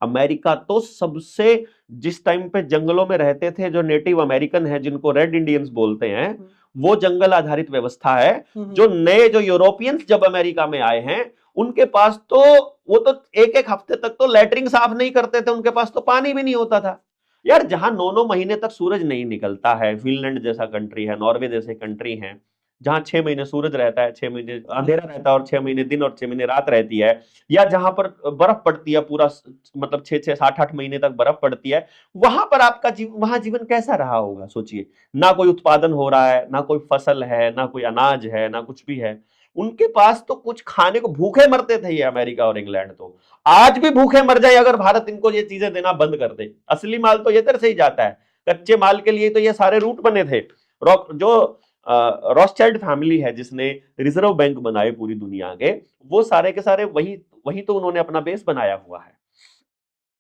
अमेरिका तो सबसे, जिस टाइम पे जंगलों में रहते थे जो नेटिव अमेरिकन है, जिनको रेड इंडियंस बोलते हैं, वो जंगल आधारित व्यवस्था है। जो नए जो यूरोपियंस जब अमेरिका में आए हैं, उनके पास तो वो तो एक एक हफ्ते तक तो लैट्रिन साफ नहीं करते थे, उनके पास तो पानी भी नहीं होता था। यार जहां 9-9 महीने तक सूरज नहीं निकलता है, फिनलैंड जैसा कंट्री है, नॉर्वे जैसे कंट्री है, जहां 6 महीने सूरज रहता है, 6 महीने अंधेरा रहता है और 6 महीने दिन और 6 महीने रात रहती है, या जहां पर बर्फ पड़ती है पूरा, मतलब 6-6 7-8 महीने तक बर्फ पड़ती है, वहां पर आपका वहां जीवन कैसा रहा होगा सोचिए। ना कोई उत्पादन हो रहा है, ना कोई फसल है, ना कोई अनाज है, ना कुछ भी है। उनके पास तो कुछ खाने को, भूखे मरते थे ये अमेरिका और इंग्लैंड तो। आज भी भूखे मर जाए अगर भारत इनको ये चीजें देना बंद कर दे। असली माल तो ये तरह से ही जाता है, कच्चे माल के लिए तो ये सारे रूट बने थे। जो रॉथस्चाइल्ड फैमिली है जिसने रिजर्व बैंक बनाए पूरी दुनिया के, वो सारे के सारे वही वही तो उन्होंने अपना बेस बनाया हुआ है,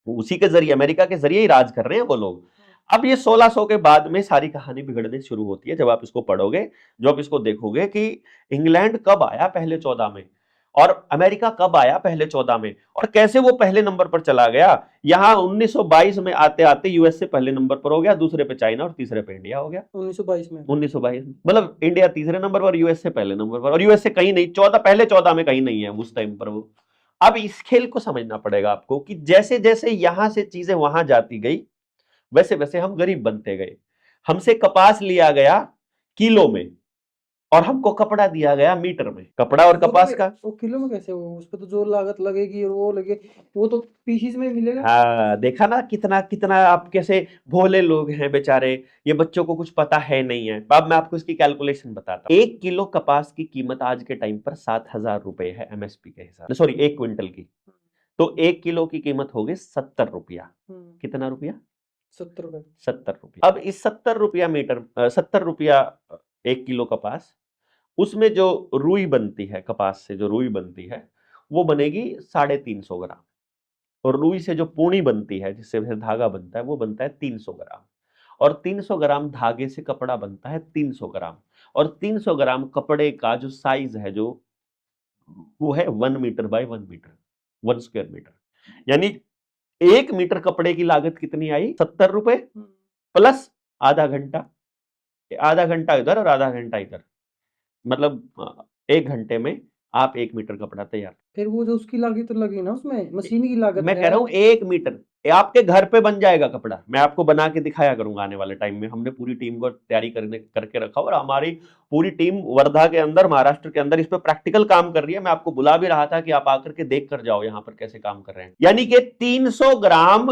उसी के जरिए, अमेरिका के जरिए ही राज कर रहे हैं वो लोग। अब ये 1600 के बाद में सारी कहानी बिगड़ने शुरू होती है जब आप इसको पढ़ोगे, जब आप इसको देखोगे कि इंग्लैंड कब आया पहले 14 में और अमेरिका कब आया पहले 14 में, और कैसे वो पहले नंबर पर चला गया। यहां 1922 में आते आते यूएसए पहले नंबर पर हो गया, दूसरे पे चाइना और तीसरे पे इंडिया हो गया। 1922 में 1922 में मतलब इंडिया तीसरे नंबर पर, यूएसए पहले नंबर पर, और यूएसए कहीं नहीं, 14 पहले 14 में कहीं नहीं है उस टाइम पर वो। अब इस खेल को समझना पड़ेगा आपको कि जैसे जैसे यहां से चीजें वहां जाती गई, वैसे वैसे हम गरीब बनते गए। हमसे कपास लिया गया किलो में और हमको कपड़ा दिया गया मीटर में। कपड़ा और कपास का, वो किलो में कैसे, वो उस पर तो जो लागत लगेगी और वो लगे, वो तो पीसीज में मिलेगा। हाँ देखा ना, कितना कितना आप कैसे भोले लोग हैं बेचारे, ये बच्चों को कुछ पता है नहीं है। अब मैं आपको इसकी कैलकुलेशन बताता हूँ। 1 किलो कपास की कीमत आज के टाइम पर 7,000 रुपए है एमएसपी के हिसाब से, सॉरी 1 क्विंटल की। तो 1 किलो की कीमत होगी 70 रुपया। कितना रुपया? 70 रुपए। 70 रुपया। अब इस 70 रुपया 70 रुपया 1 किलो कपास, उसमें जो रुई बनती है, कपास से जो रुई बनती है वो बनेगी 350 ग्राम, और रुई से जो पूनी बनती है जिससे फिर धागा बनता है वो बनता है 300 ग्राम, और 300 ग्राम धागे से कपड़ा बनता है 300 ग्राम, और 300 ग्राम कपड़े का जो साइज है जो वो है 1 metre by 1 metre, 1 square metre. यानी 1 मीटर कपड़े की लागत कितनी आई? 70 रुपए प्लस आधा घंटा, आधा घंटा इधर और आधा घंटा इधर, मतलब 1 घंटे में आप 1 मीटर कपड़ा तैयार। फिर वो जो उसकी लागत तो लगी ना, उसमें मशीन की लागत मैं है। कह रहा हूं 1 मीटर आपके घर पे बन जाएगा कपड़ा। मैं आपको बना के दिखाया करूंगा आने वाले टाइम में। हमने पूरी टीम को तैयारी करके रखा, और हमारी पूरी टीम वर्धा के अंदर, महाराष्ट्र के अंदर इस पर प्रैक्टिकल काम कर रही है। मैं आपको बुला भी रहा था कि आप आकर के देख कर जाओ यहाँ पर कैसे काम कर रहे हैं। यानी कि 300 ग्राम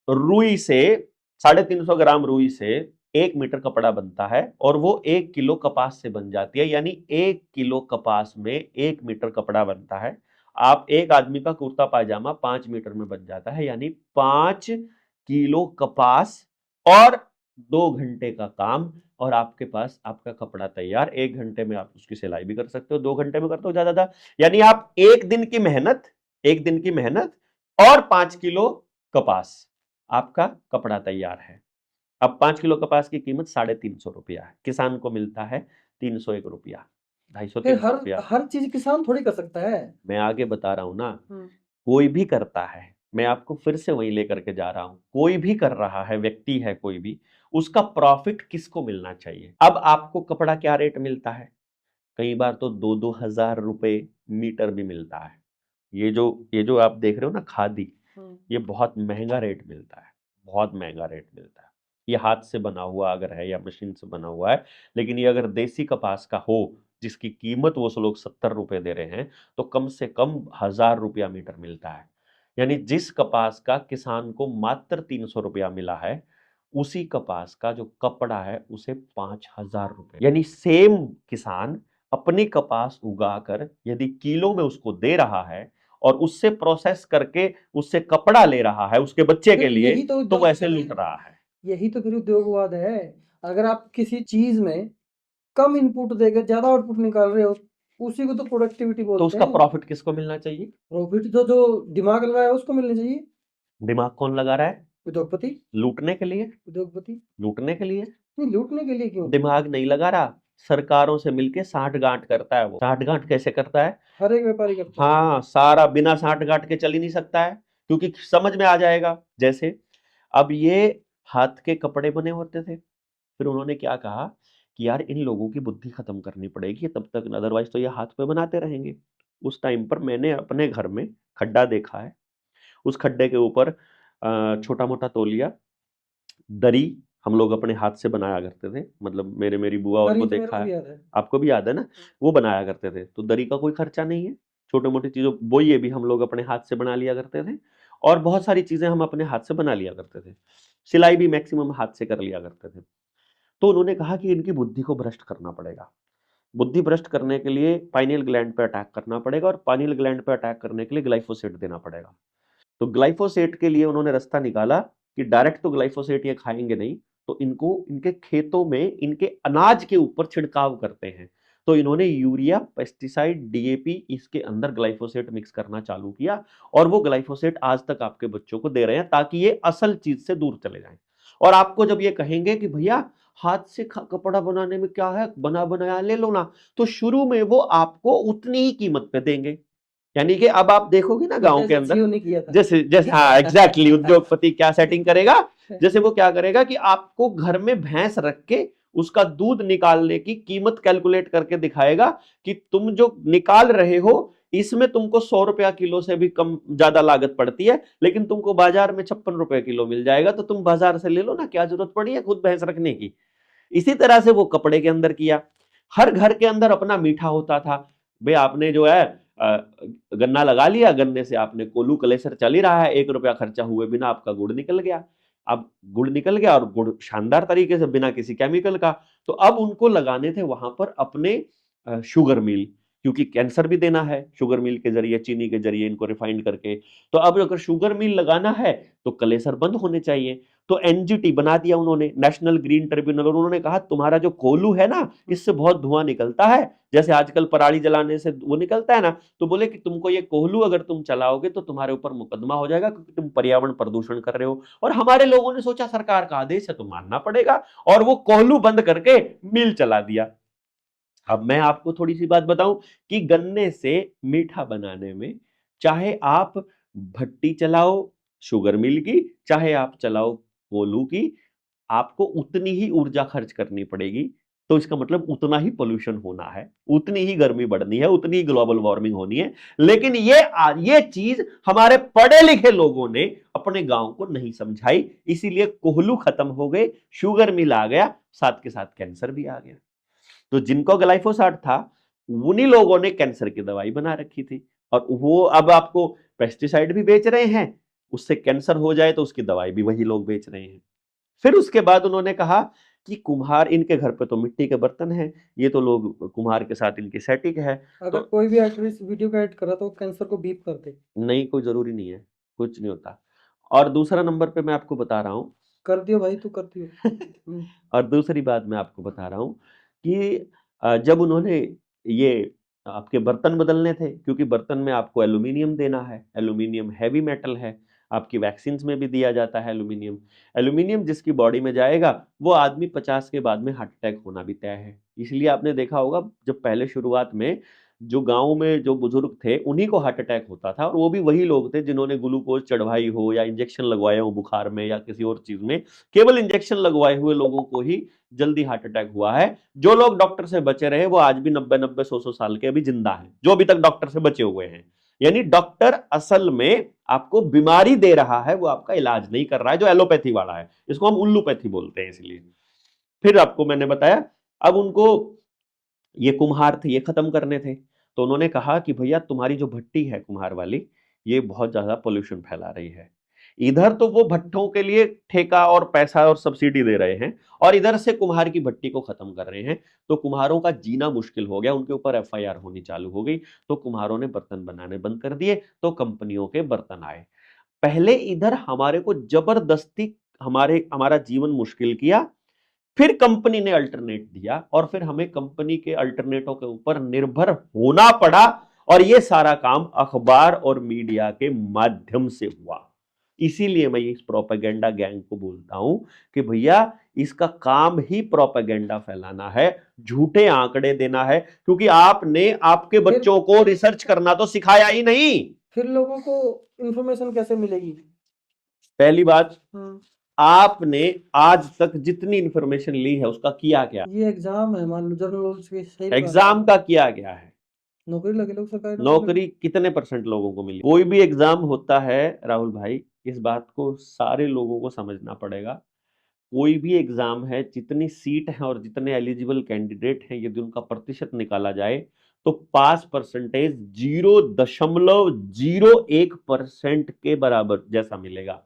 रुई से, 350 ग्राम रुई से 1 मीटर कपड़ा बनता है, और वो 1 किलो कपास से बन जाती है। यानी 1 किलो कपास में 1 मीटर कपड़ा बनता है। आप एक आदमी का कुर्ता पायजामा 5 मीटर में बन जाता है, यानी 5 किलो कपास और 2 घंटे का काम, और आपके पास आपका कपड़ा तैयार। 1 घंटे में आप उसकी सिलाई भी कर सकते हो, 2 घंटे में करते हो ज्यादा, यानी आप एक दिन की मेहनत, 1 दिन की मेहनत और 5 किलो कपास, आपका कपड़ा तैयार है। अब 5 किलो कपास की कीमत 350 रुपया है, किसान को मिलता है 301 रुपया, 250 फिर 300 रुपया। हर चीज किसान थोड़ी कर सकता है। मैं आगे बता रहा हूं ना, कोई भी करता है, मैं आपको फिर से वहीं लेकर के जा रहा हूं, कोई भी कर रहा है, व्यक्ति है कोई भी, उसका प्रॉफिट किसको मिलना चाहिए। अब आपको कपड़ा क्या रेट मिलता है? कई बार तो 2-2 हजार रुपए मीटर भी मिलता है। ये जो आप देख रहे हो ना खादी, ये बहुत महंगा रेट मिलता है, बहुत महंगा रेट मिलता है। ये हाथ से बना हुआ अगर है या मशीन से बना हुआ है, लेकिन ये अगर देसी कपास का हो जिसकी कीमत वो लोग 70 रुपए दे रहे हैं, तो कम से कम 1000 रुपया मीटर मिलता है। यानी जिस कपास का किसान को मात्र 300 रुपया मिला है, उसी कपास का जो कपड़ा है उसे 5000 रुपए। यानी सेम किसान अपनी कपास उगाकर यदि किलो में उसको दे रहा है और उससे प्रोसेस करके उससे कपड़ा ले रहा है उसके बच्चे के लिए, तो वैसे लूट रहा है। यही तो फिर उद्योगवाद है। अगर आप किसी चीज में कम इनपुट देकर ज्यादा आउटपुट निकाल रहे हो, उसी को तो प्रोडक्टिविटी तो बोलते उसका हैं। प्रॉफिट किसको मिलना चाहिए? प्रॉफिट तो जो दिमाग लगाया उसको मिलनी चाहिए। दिमाग कौन लगा रहा है? उद्योगपति। लूटने के लिए। उद्योगपति। लूटने के लिए। नहीं, लूटने के लिए क्यों? दिमाग नहीं लगा रहा, सरकारों से मिलके साठ गांठ करता है। वो साठ गांठ कैसे करता है? हर एक व्यापारी करता है। हाँ, सारा बिना साठ गांठ के चल ही नहीं सकता है, क्योंकि समझ में आ जाएगा। जैसे अब ये हाथ के कपड़े बने होते थे, फिर उन्होंने क्या कहा कि यार इन लोगों की बुद्धि खत्म करनी पड़ेगी तब तक, अदरवाइज तो ये हाथ पे बनाते रहेंगे। उस टाइम पर मैंने अपने घर में खड्डा देखा है, उस खड्डे के ऊपर छोटा मोटा तौलिया, दरी हम लोग अपने हाथ से बनाया करते थे, मतलब मेरी बुआ और को दरी तो मेरे देखा को है। भी याद है। आपको भी याद है ना? वो बनाया करते थे, तो दरी का कोई खर्चा नहीं है। छोटे मोटी चीजों बोइए भी हम लोग अपने हाथ से बना लिया करते थे, और बहुत सारी चीजें हम अपने हाथ से बना लिया करते थे। सिलाई भी मैक्सिमम हाथ से कर लिया करते थे। तो उन्होंने कहा कि इनकी बुद्धि को भ्रष्ट करना पड़ेगा। बुद्धि भ्रष्ट करने के लिए पाइनियल ग्लैंड पे अटैक करना पड़ेगा, और पाइनियल ग्लैंड पे अटैक करने के लिए ग्लाइफोसेट देना पड़ेगा। तो ग्लाइफोसेट के लिए उन्होंने रास्ता निकाला कि डायरेक्ट तो ग्लाइफोसेट ये खाएंगे नहीं, तो इनको इनके खेतों में इनके अनाज के ऊपर छिड़काव करते हैं। तो इन्होंने यूरिया, पेस्टिसाइड, डीएपी इसके अंदर ग्लाइफोसेट मिक्स करना चालू किया, और वो ग्लाइफोसेट आज तक आपके बच्चों को दे रहे हैं ताकि ये असल चीज से दूर चले जाएं। और आपको जब ये कहेंगे कि भैया हाथ से कपड़ा बनाने में क्या है, बना बनाया ले लो ना, तो शुरू में वो आपको उतनी ही कीमत पे देंगे। यानी कि अब आप देखोगे ना गांव के जैसे अंदर, जियो ने किया था। जैसे जैसे हाँ एग्जैक्टली, उद्योगपति क्या सेटिंग करेगा, जैसे वो क्या करेगा कि आपको घर में भैंस रख के उसका दूध निकालने की कीमत कैलकुलेट करके दिखाएगा कि तुम जो निकाल रहे हो इसमें तुमको 100 रुपया किलो से भी कम ज्यादा लागत पड़ती है, लेकिन तुमको बाजार में 56 रुपए किलो मिल जाएगा, तो तुम बाजार से ले लो ना, क्या जरूरत पड़ी है खुद भैंस रखने की। इसी तरह से वो कपड़े के अंदर किया। हर घर के अंदर अपना मीठा होता था। भाई आपने जो है गन्ना लगा लिया, गन्ने से आपने कोलू कलेसर चल ही रहा है, 1 रुपया खर्चा हुए बिना आपका गुड़ निकल गया। अब गुड़ निकल गया, और गुड़ शानदार तरीके से बिना किसी केमिकल का। तो अब उनको लगाने थे वहां पर अपने शुगर मिल, क्योंकि कैंसर भी देना है शुगर मिल के जरिए, चीनी के जरिए इनको रिफाइंड करके। तो अब अगर शुगर मिल लगाना है तो कलेसर बंद होने चाहिए। तो एनजीटी बना दिया उन्होंने, नेशनल ग्रीन ट्रिब्यूनल, और उन्होंने कहा तुम्हारा जो कोलू है ना इससे बहुत धुआं निकलता है, जैसे आजकल पराली जलाने से वो निकलता है ना, तो बोले कि तुमको ये कोहलू अगर तुम चलाओगे तो तुम्हारे ऊपर मुकदमा हो जाएगा, क्योंकि तुम पर्यावरण प्रदूषण कर रहे हो। और हमारे लोगों ने सोचा सरकार का आदेश है तो मानना पड़ेगा, और वो कोहलू बंद करके मिल चला दिया। अब मैं आपको थोड़ी सी बात बताऊं कि गन्ने से मीठा बनाने में, चाहे आप भट्टी चलाओ शुगर मिल की, चाहे आप चलाओ कोलू की, आपको उतनी ही ऊर्जा खर्च करनी पड़ेगी। तो इसका मतलब उतना ही पोल्यूशन होना है, उतनी ही गर्मी बढ़नी है, उतनी ही ग्लोबल वार्मिंग होनी है। लेकिन ये चीज हमारे पढ़े लिखे लोगों ने अपने गांव को नहीं समझाई, इसीलिए कोहलू खत्म हो गए, शुगर मिल आ गया, साथ के साथ कैंसर भी आ गया। तो जिनको ग्लाइफोसाट था उन्हीं लोगों ने कैंसर की दवाई बना रखी थी, और वो अब आपको पेस्टिसाइड भी बेच रहे हैं, उससे कैंसर हो जाए तो उसकी दवाई भी वही लोग बेच रहे हैं। फिर उसके बाद उन्होंने कहा कि कुम्हार, इनके घर पे तो मिट्टी के बर्तन हैं, ये तो लोग कुम्हार के साथ इनकी सेटिंग है। अगर तो कोई भी एक्टर इस वीडियो को एड करा तो कैंसर को बीप कर दे। नहीं, कोई जरूरी नहीं है, कुछ नहीं होता। और दूसरा नंबर पे मैं आपको बता रहा हूं कर दियो भाई, तू कर दियो। और दूसरी बात मैं आपको बता रहा हूं कि जब उन्होंने ये आपके बर्तन बदलने थे, क्योंकि बर्तन में आपको एल्यूमिनियम देना है, एल्यूमिनियम हैवी मेटल है, आपकी वैक्सीन्स में भी दिया जाता है एल्यूमिनियम। एल्यूमिनियम जिसकी बॉडी में जाएगा वो आदमी 50 के बाद में हार्ट अटैक होना भी तय है। इसलिए आपने देखा होगा जब पहले शुरुआत में जो गांव में जो बुजुर्ग थे उन्हीं को हार्ट अटैक होता था, और वो भी वही लोग थे जिन्होंने ग्लूकोज चढ़वाई हो या इंजेक्शन लगवाए हो बुखार में या किसी और चीज में। केवल इंजेक्शन लगवाए हुए लोगों को ही जल्दी हार्ट अटैक हुआ है। जो लोग डॉक्टर से बचे रहे वो आज भी 90-90, 100-100 साल के अभी जिंदा हैं, जो अभी तक डॉक्टर से बचे हुए हैं। यानी डॉक्टर असल में आपको बीमारी दे रहा है, वो आपका इलाज नहीं कर रहा है, जो एलोपैथी वाला है, इसको हम उल्लूपैथी बोलते हैं। इसलिए फिर आपको मैंने बताया, अब उनको ये कुम्हार थे, ये खत्म करने थे। तो उन्होंने कहा कि भैया तुम्हारी जो भट्टी है कुम्हार वाली, ये बहुत ज्यादा पोल्यूशन फैला रही है। इधर तो वो भट्टों के लिए ठेका और पैसा और सब्सिडी दे रहे हैं, और इधर से कुम्हार की भट्टी को खत्म कर रहे हैं। तो कुम्हारों का जीना मुश्किल हो गया, उनके ऊपर एफआईआर होनी चालू हो गई। तो कुम्हारों ने बर्तन बनाने बंद कर दिए, तो कंपनियों के बर्तन आए। पहले इधर हमारे को जबरदस्ती हमारा जीवन मुश्किल किया, फिर कंपनी ने अल्टरनेट दिया और फिर हमें कंपनी के अल्टरनेटों के ऊपर निर्भर होना पड़ा, और ये सारा काम अखबार और मीडिया के माध्यम से हुआ। इसीलिए मैं इस प्रोपेगेंडा गैंग को बोलता हूं कि भैया इसका काम ही प्रोपेगेंडा फैलाना है, झूठे आंकड़े देना है, क्योंकि आपने आपके बच्चों को रिसर्च करना तो सिखाया ही नहीं। फिर लोगों को इंफॉर्मेशन कैसे मिलेगी? पहली बात, आपने आज तक जितनी इंफॉर्मेशन ली है उसका किया क्या? ये एग्जाम है, मान लो जनरल नॉलेज के, सही एग्जाम का किया गया है? नौकरी लगे लोग, सरकारी नौकरी कितने % लोगों को मिली? कोई भी एग्जाम होता है राहुल भाई, इस बात को सारे लोगों को समझना पड़ेगा। कोई भी एग्जाम है, जितनी सीट है और जितने एलिजिबल कैंडिडेट हैं, यदि उनका प्रतिशत निकाला जाए तो पास परसेंटेज 0.01% के बराबर जैसा मिलेगा।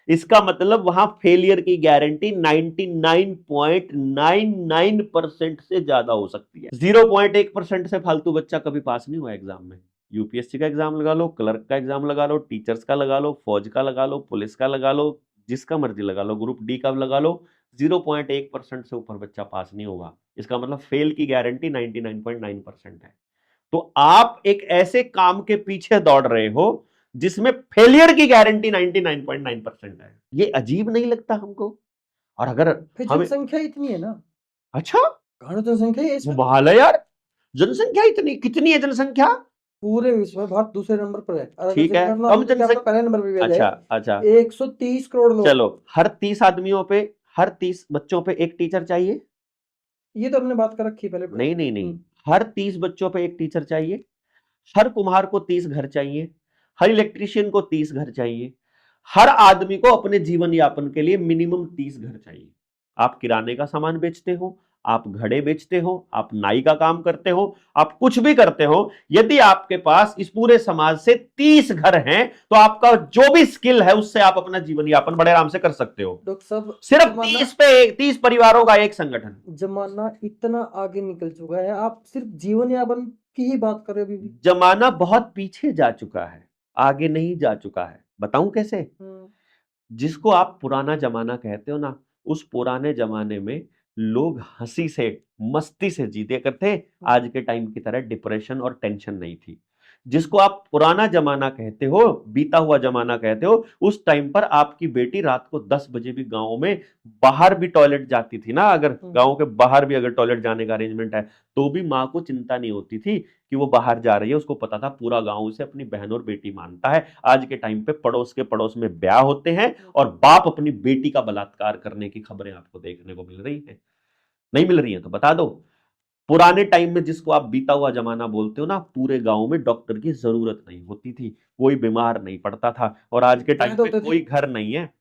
इसका मतलब वहां फेलियर की गारंटी 99.99% से ज्यादा हो सकती है। 0.1% से फालतू बच्चा कभी पास नहीं हुआ एग्जाम में। यूपीएससी का एग्जाम लगा लो, क्लर्क का एग्जाम लगा लो, टीचर्स का लगा लो, फौज का लगा लो, पुलिस का लगा लो, जिसका मर्जी लगा लो, ग्रुप डी का लगा लो, 0.1% से ऊपर बच्चा पास नहीं होगा। इसका मतलब फेल की गारंटी 99.9% है। तो आप एक ऐसे काम के पीछे दौड़ रहे हो जिसमें फेलियर की गारंटी 99.9% है। ये अजीब नहीं लगता हमको? और अगर जनसंख्या इतनी है ना। अच्छा, जनसंख्या बहाल है यार, जनसंख्या इतनी कितनी है? जनसंख्या पूरे विश्व में भारत दूसरे नंबर पर है। ठीक है, हम जनसंख्या पहले नंबर पे भी आ अच्छा जाए। अच्छा 130 करोड़ लोग। चलो, हर 30 आदमियों पे, हर 30 बच्चों पे एक टीचर चाहिए। ये तो हमने बात कर रखी पहले। नहीं, हर 30 बच्चों पे एक टीचर चाहिए, हर कुम्हार को 30 घर चाहिए, हर इलेक्ट्रीशियन को 30 घर चाहिए, हर आदमी को अपने जीवन यापन के लिए मिनिमम 30 घर चाहिए। आप किराने का सामान बेचते हो, आप घड़े बेचते हो, आप नाई का काम करते हो, आप कुछ भी करते हो, यदि आपके पास इस पूरे समाज से 30 घर हैं तो आपका जो भी स्किल है उससे आप अपना जीवन यापन बड़े आराम से कर सकते हो। डॉक्टर साहब, सिर्फ 30 परिवारों का एक संगठन। जमाना इतना आगे निकल चुका है, आप सिर्फ जीवन यापन की ही बात कर रहे हो। जमाना बहुत पीछे जा चुका है, आगे नहीं जा चुका है। बताऊं कैसे? जिसको आप पुराना जमाना कहते हो ना, उस पुराने जमाने में लोग हंसी से, मस्ती से जीते करते। आज के टाइम की तरह डिप्रेशन और टेंशन नहीं थी। जिसको आप पुराना जमाना कहते हो, बीता हुआ जमाना कहते हो, उस टाइम पर आपकी बेटी रात को 10 बजे भी गांव में बाहर भी टॉयलेट जाती थी ना, अगर गांव के बाहर भी अगर टॉयलेट जाने का अरेंजमेंट है तो भी माँ को चिंता नहीं होती थी कि वो बाहर जा रही है। उसको पता था पूरा गांव उसे अपनी बहन और बेटी मानता है। आज के टाइम पे पड़ोस के पड़ोस में ब्याह होते हैं और बाप अपनी बेटी का बलात्कार करने की खबरें आपको देखने को मिल रही हैं। नहीं मिल रही है तो बता दो। पुराने टाइम में जिसको आप बीता हुआ जमाना बोलते हो ना, पूरे गांव में डॉक्टर की जरूरत नहीं होती थी, कोई बीमार नहीं पड़ता था। और आज के टाइम पे कोई घर नहीं है,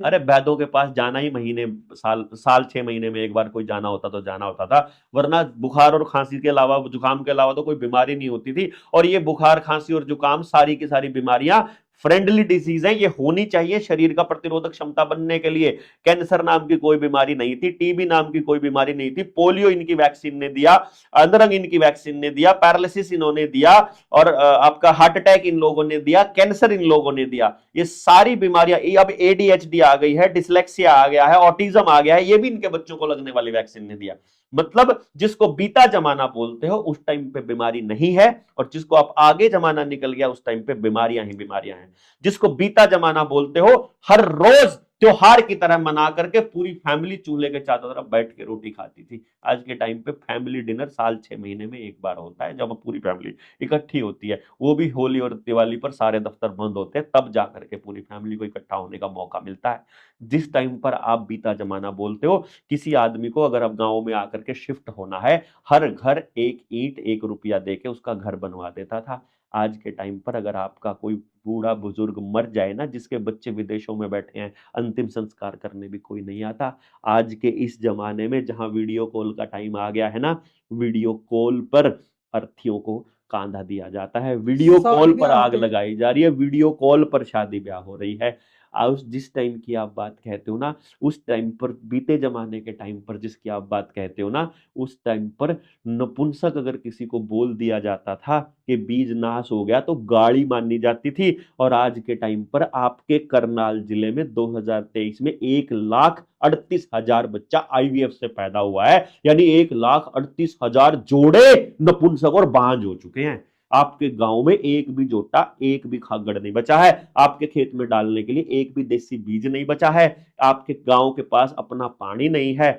अरे वैद्यों के पास जाना ही महीने साल 6 महीने में एक बार कोई जाना होता तो जाना होता था, वरना बुखार और खांसी के अलावा, जुकाम के अलावा तो कोई बीमारी नहीं होती थी। और ये बुखार, खांसी और जुकाम सारी की सारी बीमारियां फ्रेंडली डिजीज है, ये होनी चाहिए शरीर का प्रतिरोधक क्षमता बनने के लिए। कैंसर नाम की कोई बीमारी नहीं थी, टीबी नाम की कोई बीमारी नहीं थी, पोलियो इनकी वैक्सीन ने दिया, अधरंग इनकी वैक्सीन ने दिया, पैरालिसिस इन्होंने दिया, और आपका हार्ट अटैक इन लोगों ने दिया, कैंसर इन लोगों ने दिया। ये सारी बीमारियां, अब एडीएचडी आ गई है, डिसलेक्सिया आ गया है, ऑटिज्म आ गया है, ये भी इनके बच्चों को लगने वाली वैक्सीन ने दिया। मतलब जिसको बीता जमाना बोलते हो उस टाइम पे बीमारी नहीं है, और जिसको आप आगे जमाना निकल गया उस टाइम पे बीमारियां ही बीमारियां हैं। जिसको बीता जमाना बोलते हो, हर रोज त्योहार की तरह मना करके पूरी फैमिली चूल्हे के चारों तरफ बैठ के रोटी खाती थी। आज के टाइम पे फैमिली डिनर साल 6 महीने में एक बार होता है, जब पूरी फैमिली इकट्ठी होती है, वो भी होली और दिवाली पर सारे दफ्तर बंद होते हैं, तब जा करके पूरी फैमिली को इकट्ठा होने का मौका मिलता है। जिस टाइम पर आप बीता जमाना बोलते हो, किसी आदमी को अगर अब गांव में आकर के शिफ्ट होना है, हर घर 1 ईंट 1 रुपया देके उसका घर बनवा देता था। आज के टाइम पर अगर आपका कोई बूढ़ा बुजुर्ग मर जाए ना, जिसके बच्चे विदेशों में बैठे हैं, अंतिम संस्कार करने भी कोई नहीं आता। आज के इस जमाने में जहां वीडियो कॉल का टाइम आ गया है ना, वीडियो कॉल पर अर्थियों को कांधा दिया जाता है, वीडियो कॉल पर आग लगाई जा रही है, वीडियो कॉल पर शादी ब्याह हो रही है। उस जिस टाइम की आप बात कहते हो ना, उस टाइम पर, बीते जमाने के टाइम पर जिसकी आप बात कहते हो ना, उस टाइम पर नपुंसक अगर किसी को बोल दिया जाता था कि बीज नाश हो गया तो गाड़ी मानी जाती थी। और आज के टाइम पर आपके करनाल जिले में 2023 में 1,38,000 बच्चा आईवीएफ से पैदा हुआ है, यानी 1,38,000 जोड़े नपुंसक और बांझ हो चुके हैं। आपके गांव में एक भी जोटा, एक भी खागड़ नहीं बचा है, आपके खेत में डालने के लिए एक भी देसी बीज नहीं बचा है, आपके गांव के पास अपना पानी नहीं है,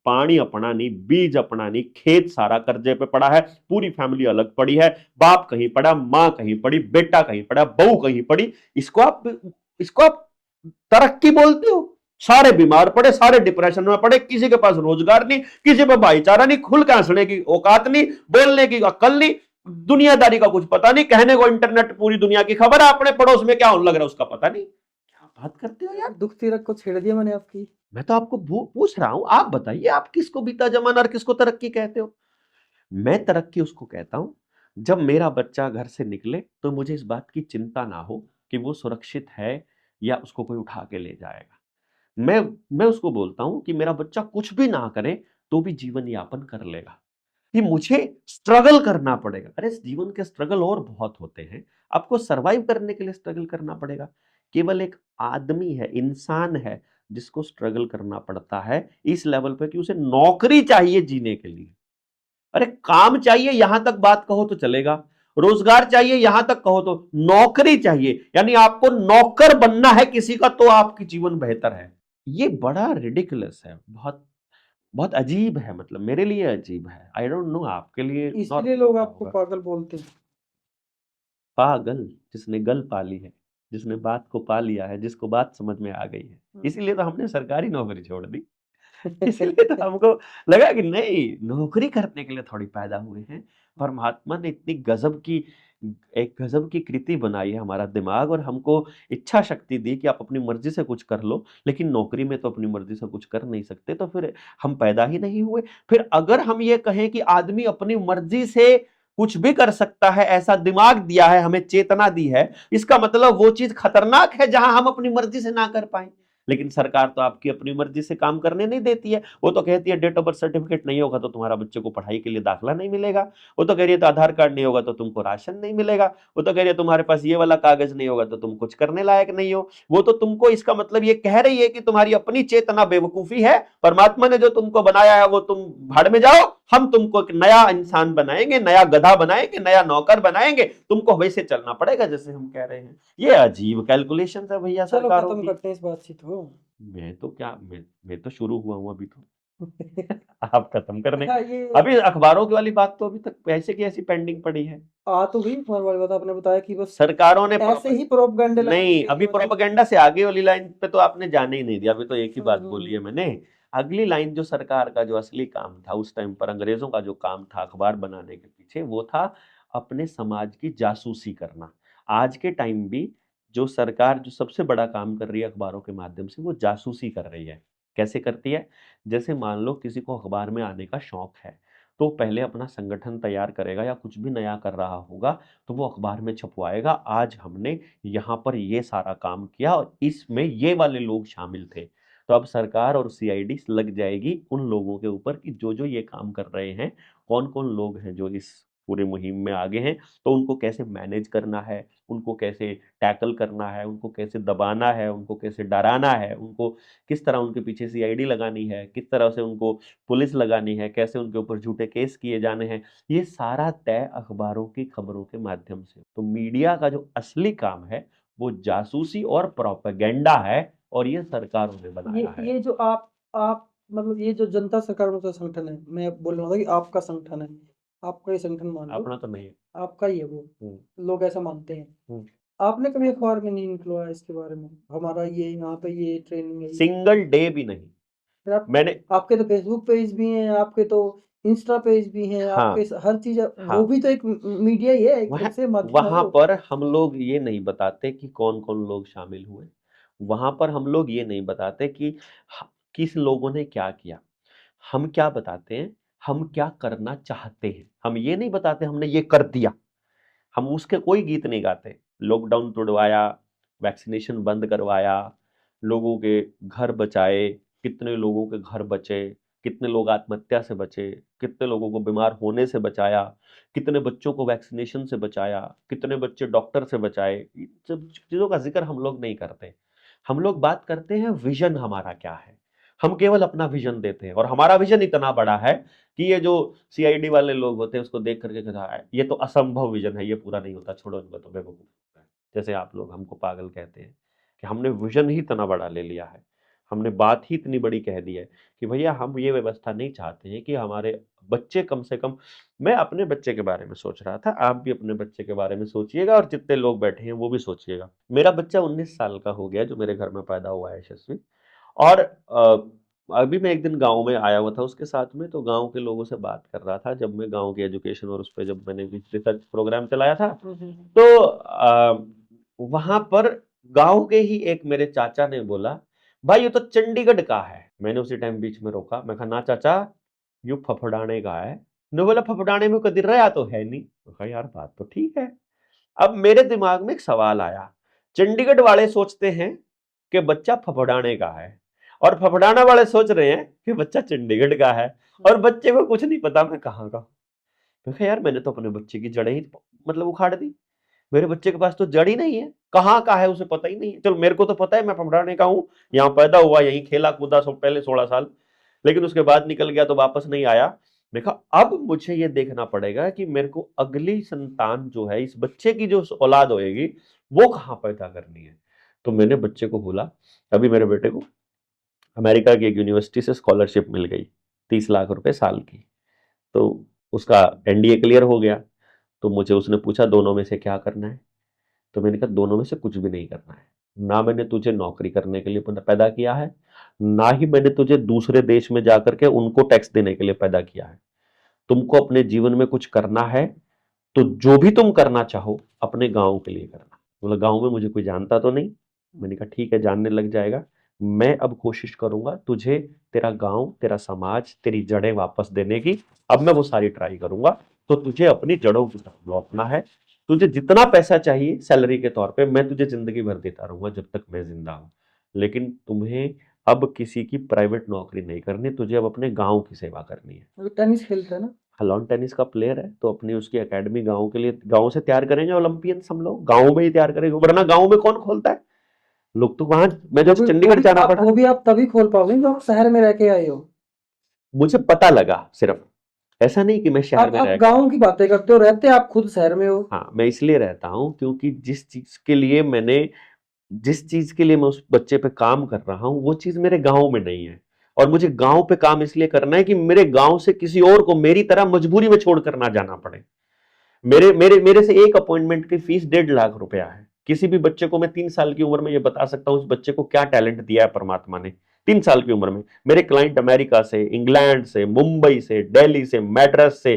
पानी अपना नहीं, बीज अपना नहीं, खेत सारा कर्जे पे पड़ा है, पूरी फैमिली अलग पड़ी है, बाप कहीं पड़ा, मां कहीं पड़ी, बेटा कहीं पड़ा, बहू कहीं पड़ी। इसको आप तरक्की बोलते हो? सारे बीमार पड़े, सारे डिप्रेशन में पड़े, किसी के पास रोजगार नहीं, किसी पे भाईचारा नहीं, खुल के हंसने की औकात नहीं, बोलने की अक्ल नहीं, दुनियादारी का कुछ पता नहीं, कहने को इंटरनेट पूरी दुनिया की खबर है, अपने पड़ोस में क्या होने लग रहा है उसका पता नहीं। क्या बात करते हो यार? दुख तिरक को छेड़ दिया मैंने आपकी। मैं तो आपको पूछ रहा हूं, आप बताइए, आप किसको बीता जमाना और किसको तरक्की कहते हो? मैं तरक्की उसको कहता हूं जब मेरा बच्चा घर से निकले तो मुझे इस बात की चिंता ना हो कि वो सुरक्षित है या उसको कोई उठा के ले जाएगा। मैं उसको बोलता हूं कि मेरा बच्चा कुछ भी ना करे तो भी जीवन यापन कर लेगा। कि मुझे स्ट्रगल करना पड़ेगा, अरे जीवन के स्ट्रगल और बहुत होते हैं, आपको सरवाइव करने के लिए स्ट्रगल करना पड़ेगा। केवल एक आदमी है, इंसान है, जिसको स्ट्रगल करना पड़ता है इस लेवल पे कि उसे नौकरी चाहिए जीने के लिए। अरे काम चाहिए यहां तक बात कहो तो चलेगा, रोजगार चाहिए यहां तक कहो तो, नौकरी चाहिए, यानी आपको नौकर बनना है किसी का तो आपकी जीवन बेहतर है। ये बड़ा रिडिकुलस है, बहुत बहुत अजीब है, मतलब मेरे लिए अजीब है। आई डोंट नो आपके लिए इसलिए लोग आपको पागल बोलते हैं। पागल जिसने गल पाली है, जिसने बात को पा लिया है, जिसको बात समझ में आ गई है, इसीलिए तो हमने सरकारी नौकरी छोड़ दी। इसलिए तो हमको लगा कि नहीं, नौकरी करने के लिए थोड़ी पैदा हुए हैं। परमात्मा ने इतनी गजब की कृति बनाई है हमारा दिमाग, और हमको इच्छा शक्ति दी कि आप अपनी मर्जी से कुछ कर लो, लेकिन नौकरी में तो अपनी मर्जी से कुछ कर नहीं सकते, तो फिर हम पैदा ही नहीं हुए। फिर अगर हम ये कहें कि आदमी अपनी मर्जी से कुछ भी कर सकता है, ऐसा दिमाग दिया है हमें, चेतना दी है, इसका मतलब वो चीज खतरनाक है जहां हम अपनी मर्जी से ना कर पाए। लेकिन सरकार तो आपकी अपनी मर्जी से काम करने नहीं देती है। वो तो कहती है डेट ऑफ बर्थ सर्टिफिकेट नहीं होगा तो तुम्हारा बच्चे को पढ़ाई के लिए दाखिला नहीं मिलेगा, वो तो कह रही है तो आधार कार्ड नहीं होगा तो तुमको राशन नहीं मिलेगा, वो तो कह रही है तुम्हारे पास ये वाला कागज नहीं होगा तो तुम कुछ करने लायक नहीं हो। वो तो तुमको इसका मतलब ये कह रही है कि तुम्हारी अपनी चेतना बेवकूफी है, परमात्मा ने जो तुमको बनाया है वो तुम भाड़ में जाओ, हम तुमको एक नया इंसान बनाएंगे, नया गधा बनाएंगे, नया नौकर बनाएंगे, तुमको वैसे चलना पड़ेगा जैसे हम कह रहे हैं। ये अजीब कैलकुलेशन है भैया चलो सरकारों खत्म की। करते हैं इस बातचीत को। मैं तो क्या, मैं तो शुरू हुआ हूं अभी तो। आप खत्म करने, अच्छा ये अभी अखबारों की वाली बात तो अभी तक पैसे की ऐसी पेंडिंग पड़ी है। आ तो गई तुम्हारी वाली बात, आपने बताया कि बस सरकारों ने ऐसे ही प्रोपगेंडा नहीं, अभी प्रोपेगेंडा से आगे वाली लाइन पे तो आपने जाने ही नहीं दिया, अभी तो एक ही बात बोली है मैंने। अगली लाइन जो सरकार का जो असली काम था उस टाइम पर, अंग्रेजों का जो काम था अखबार बनाने के पीछे, वो था अपने समाज की जासूसी करना। आज के टाइम भी जो सरकार जो सबसे बड़ा काम कर रही है अखबारों के माध्यम से, वो जासूसी कर रही है। कैसे करती है? जैसे मान लो किसी को अखबार में आने का शौक है, तो पहले अपना संगठन तैयार करेगा या कुछ भी नया कर रहा होगा तो वो अखबार में छपवाएगा, आज हमने यहाँ पर ये सारा काम किया और इसमें ये वाले लोग शामिल थे। तो अब सरकार और सीआईडी लग जाएगी उन लोगों के ऊपर कि जो जो ये काम कर रहे हैं, कौन कौन लोग हैं जो इस पूरे मुहिम में आगे हैं, तो उनको कैसे मैनेज करना है, उनको कैसे टैकल करना है, उनको कैसे दबाना है, उनको कैसे डराना है, उनको किस तरह उनके पीछे सीआईडी लगानी है, किस तरह से उनको पुलिस लगानी है, कैसे उनके ऊपर झूठे केस किए जाने हैं, ये सारा तय अखबारों की खबरों के माध्यम से। तो मीडिया का जो असली काम है वो जासूसी और प्रोपेगेंडा है, और ये सरकारों ने बनाया है। ये जो आप मतलब ये जो जनता सरकार विरोधी संगठन है, मैं बोल रहा था कि आपका संगठन है, आपका ये संगठन मान लो, अपना तो नहीं है। आपका ही है वो, लोग ऐसा मानते हैं। आपने कभी अखबार में नहीं निकलवाया इसके बारे में, हमारा ये यहाँ पे ये ट्रेनिंग है, सिंगल डे भी नहीं मैंने। आपके तो फेसबुक पेज भी हैं, आपके तो इंस्टा पेज भी हैं, हाँ, आपके हर चीज हाँ, वो भी तो एक मीडिया ही है, एक तरह से माध्यम है वहां वो। पर हम लोग ये नहीं बताते कि कौन कौन लोग शामिल हुए, वहां पर हम लोग ये नहीं बताते कि किस लोगों ने क्या किया। हम क्या बताते हैं, हम क्या करना चाहते हैं। हम ये नहीं बताते हमने ये कर दिया, हम उसके कोई गीत नहीं गाते। लॉकडाउन तोड़वाया, वैक्सीनेशन बंद करवाया, लोगों के घर बचाए, कितने लोगों के घर बचे, कितने लोग आत्महत्या से बचे, कितने लोगों को बीमार होने से बचाया, कितने बच्चों को वैक्सीनेशन से बचाया, कितने बच्चे डॉक्टर से बचाए। इन सब चीज़ों का ज़िक्र हम लोग नहीं करते। हम लोग बात करते हैं विज़न हमारा क्या है। हम केवल अपना विज़न देते हैं और हमारा विज़न इतना बड़ा है कि ये जो सीआईडी वाले लोग होते हैं उसको देख करके कहता है ये तो असंभव विज़न है, ये पूरा नहीं होता, छोड़ो इनको तो बेवकूफ़ होता है। जैसे आप लोग हमको पागल कहते हैं कि हमने विज़न ही इतना बड़ा ले लिया है, हमने बात ही इतनी बड़ी कह दी है कि भैया हम ये व्यवस्था नहीं चाहते हैं कि हमारे बच्चे कम से कम, मैं अपने बच्चे के बारे में सोच रहा था, आप भी अपने बच्चे के बारे में सोचिएगा और जितने लोग बैठे हैं वो भी सोचिएगा। मेरा बच्चा 19 साल का हो गया जो मेरे घर में पैदा हुआ है यशस्वी, और अभी मैं एक दिन गाँव में आया हुआ था उसके साथ में, तो गाँव के लोगों से बात कर रहा था जब मैं गाँव की एजुकेशन और उस पे जब मैंने रिसर्च प्रोग्राम चलाया था, तो वहाँ पर गाँव के ही एक मेरे चाचा ने बोला, भाई ये तो चंडीगढ़ का है। मैंने उसी टाइम बीच में रोका, मैं कहा ना चाचा यू फफड़ाने का है। ने बोला फफड़ाने में कभी रहा तो है नहीं। मैं कहा यार बात तो ठीक है। अब मेरे दिमाग में एक सवाल आया, चंडीगढ़ वाले सोचते हैं कि बच्चा फफड़ाने का है और फफड़ाना वाले सोच रहे हैं कि बच्चा चंडीगढ़ का है, और बच्चे को कुछ नहीं पता मैं कहाँ का। मैं कहा यार मैंने तो अपने बच्चे की जड़ें ही मतलब उखाड़ दी, मेरे बच्चे के पास तो जड़ ही नहीं है, कहाँ का है उसे पता ही नहीं है। चलो मेरे को तो पता है मैं फफड़ाने का हूँ, यहाँ पैदा हुआ, यहीं खेला कूदा सब पहले 16 साल, लेकिन उसके बाद निकल गया तो वापस नहीं आया। मैं कहा अब मुझे ये देखना पड़ेगा कि मेरे को अगली संतान जो है, इस बच्चे की जो औलाद होएगी वो कहाँ पैदा करनी है। तो मैंने बच्चे को बोला, अभी मेरे बेटे को अमेरिका की एक यूनिवर्सिटी से स्कॉलरशिप मिल गई 30 लाख रुपए साल की, तो उसका एनडीए क्लियर हो गया। तो मुझे उसने पूछा दोनों में से क्या करना है, तो मैंने कहा दोनों में से कुछ भी नहीं करना है। ना मैंने तुझे नौकरी करने के लिए पैदा किया है, ना ही मैंने तुझे दूसरे देश में जाकर के उनको टैक्स देने के लिए पैदा किया है। तुमको अपने जीवन में कुछ करना है तो जो भी तुम करना चाहो अपने गांव के लिए करना। बोला गांव में मुझे कोई जानता तो नहीं। मैंने कहा ठीक है जानने लग जाएगा, मैं अब कोशिश करूंगा तुझे तेरा गांव, तेरा समाज, तेरी जड़ें वापस देने की। अब मैं वो सारी ट्राई करूंगा। तो तुझे अपनी जड़ों की तरफ लौटना है, तुझे जितना पैसा चाहिए सैलरी के तौर पे मैं तुझे जिंदगी भर देता रहूंगा जब तक मैं जिंदा हूं, लेकिन तुम्हें अब किसी की प्राइवेट नौकरी नहीं करनी, तुझे अब अपने गांव की सेवा करनी है। वो टेनिस खेलता है ना, लॉन टेनिस का प्लेयर है, तो अपनी उसकी एकेडमी गांव के लिए, गांव से तैयार करेंगे ओलंपियंस, हम लोग गांव में ही तैयार करेंगे, वरना गांव में कौन खोलता है, लोग तो वहां, मैं वो जो भी वो चंडीगढ़ भी जाना आप पड़ा। वो भी आप तभी खोल पाओगे जब आप शहर में रह के आए हो। मुझे पता लगा सिर्फ, ऐसा नहीं कि मैं शहर में आप रह के, गाँव की बातें करते हो, रहते आप खुद शहर में हो। हाँ मैं इसलिए रहता हूं क्योंकि जिस चीज के लिए मैं उस बच्चे पे काम कर रहा हूं वो चीज मेरे गांव में नहीं है, और मुझे गांव पे काम इसलिए करना है कि मेरे गांव से किसी और को मेरी तरह मजबूरी में छोड़कर ना जाना पड़े। मेरे मेरे मेरे से एक अपॉइंटमेंट की फीस 1.5 लाख रुपया है। किसी भी बच्चे को मैं 3 साल की उम्र में ये बता सकता हूँ उस बच्चे को क्या टैलेंट दिया है परमात्मा ने। 3 साल की उम्र में मेरे क्लाइंट अमेरिका से, इंग्लैंड से, मुंबई से, दिल्ली से, मैड्रास से,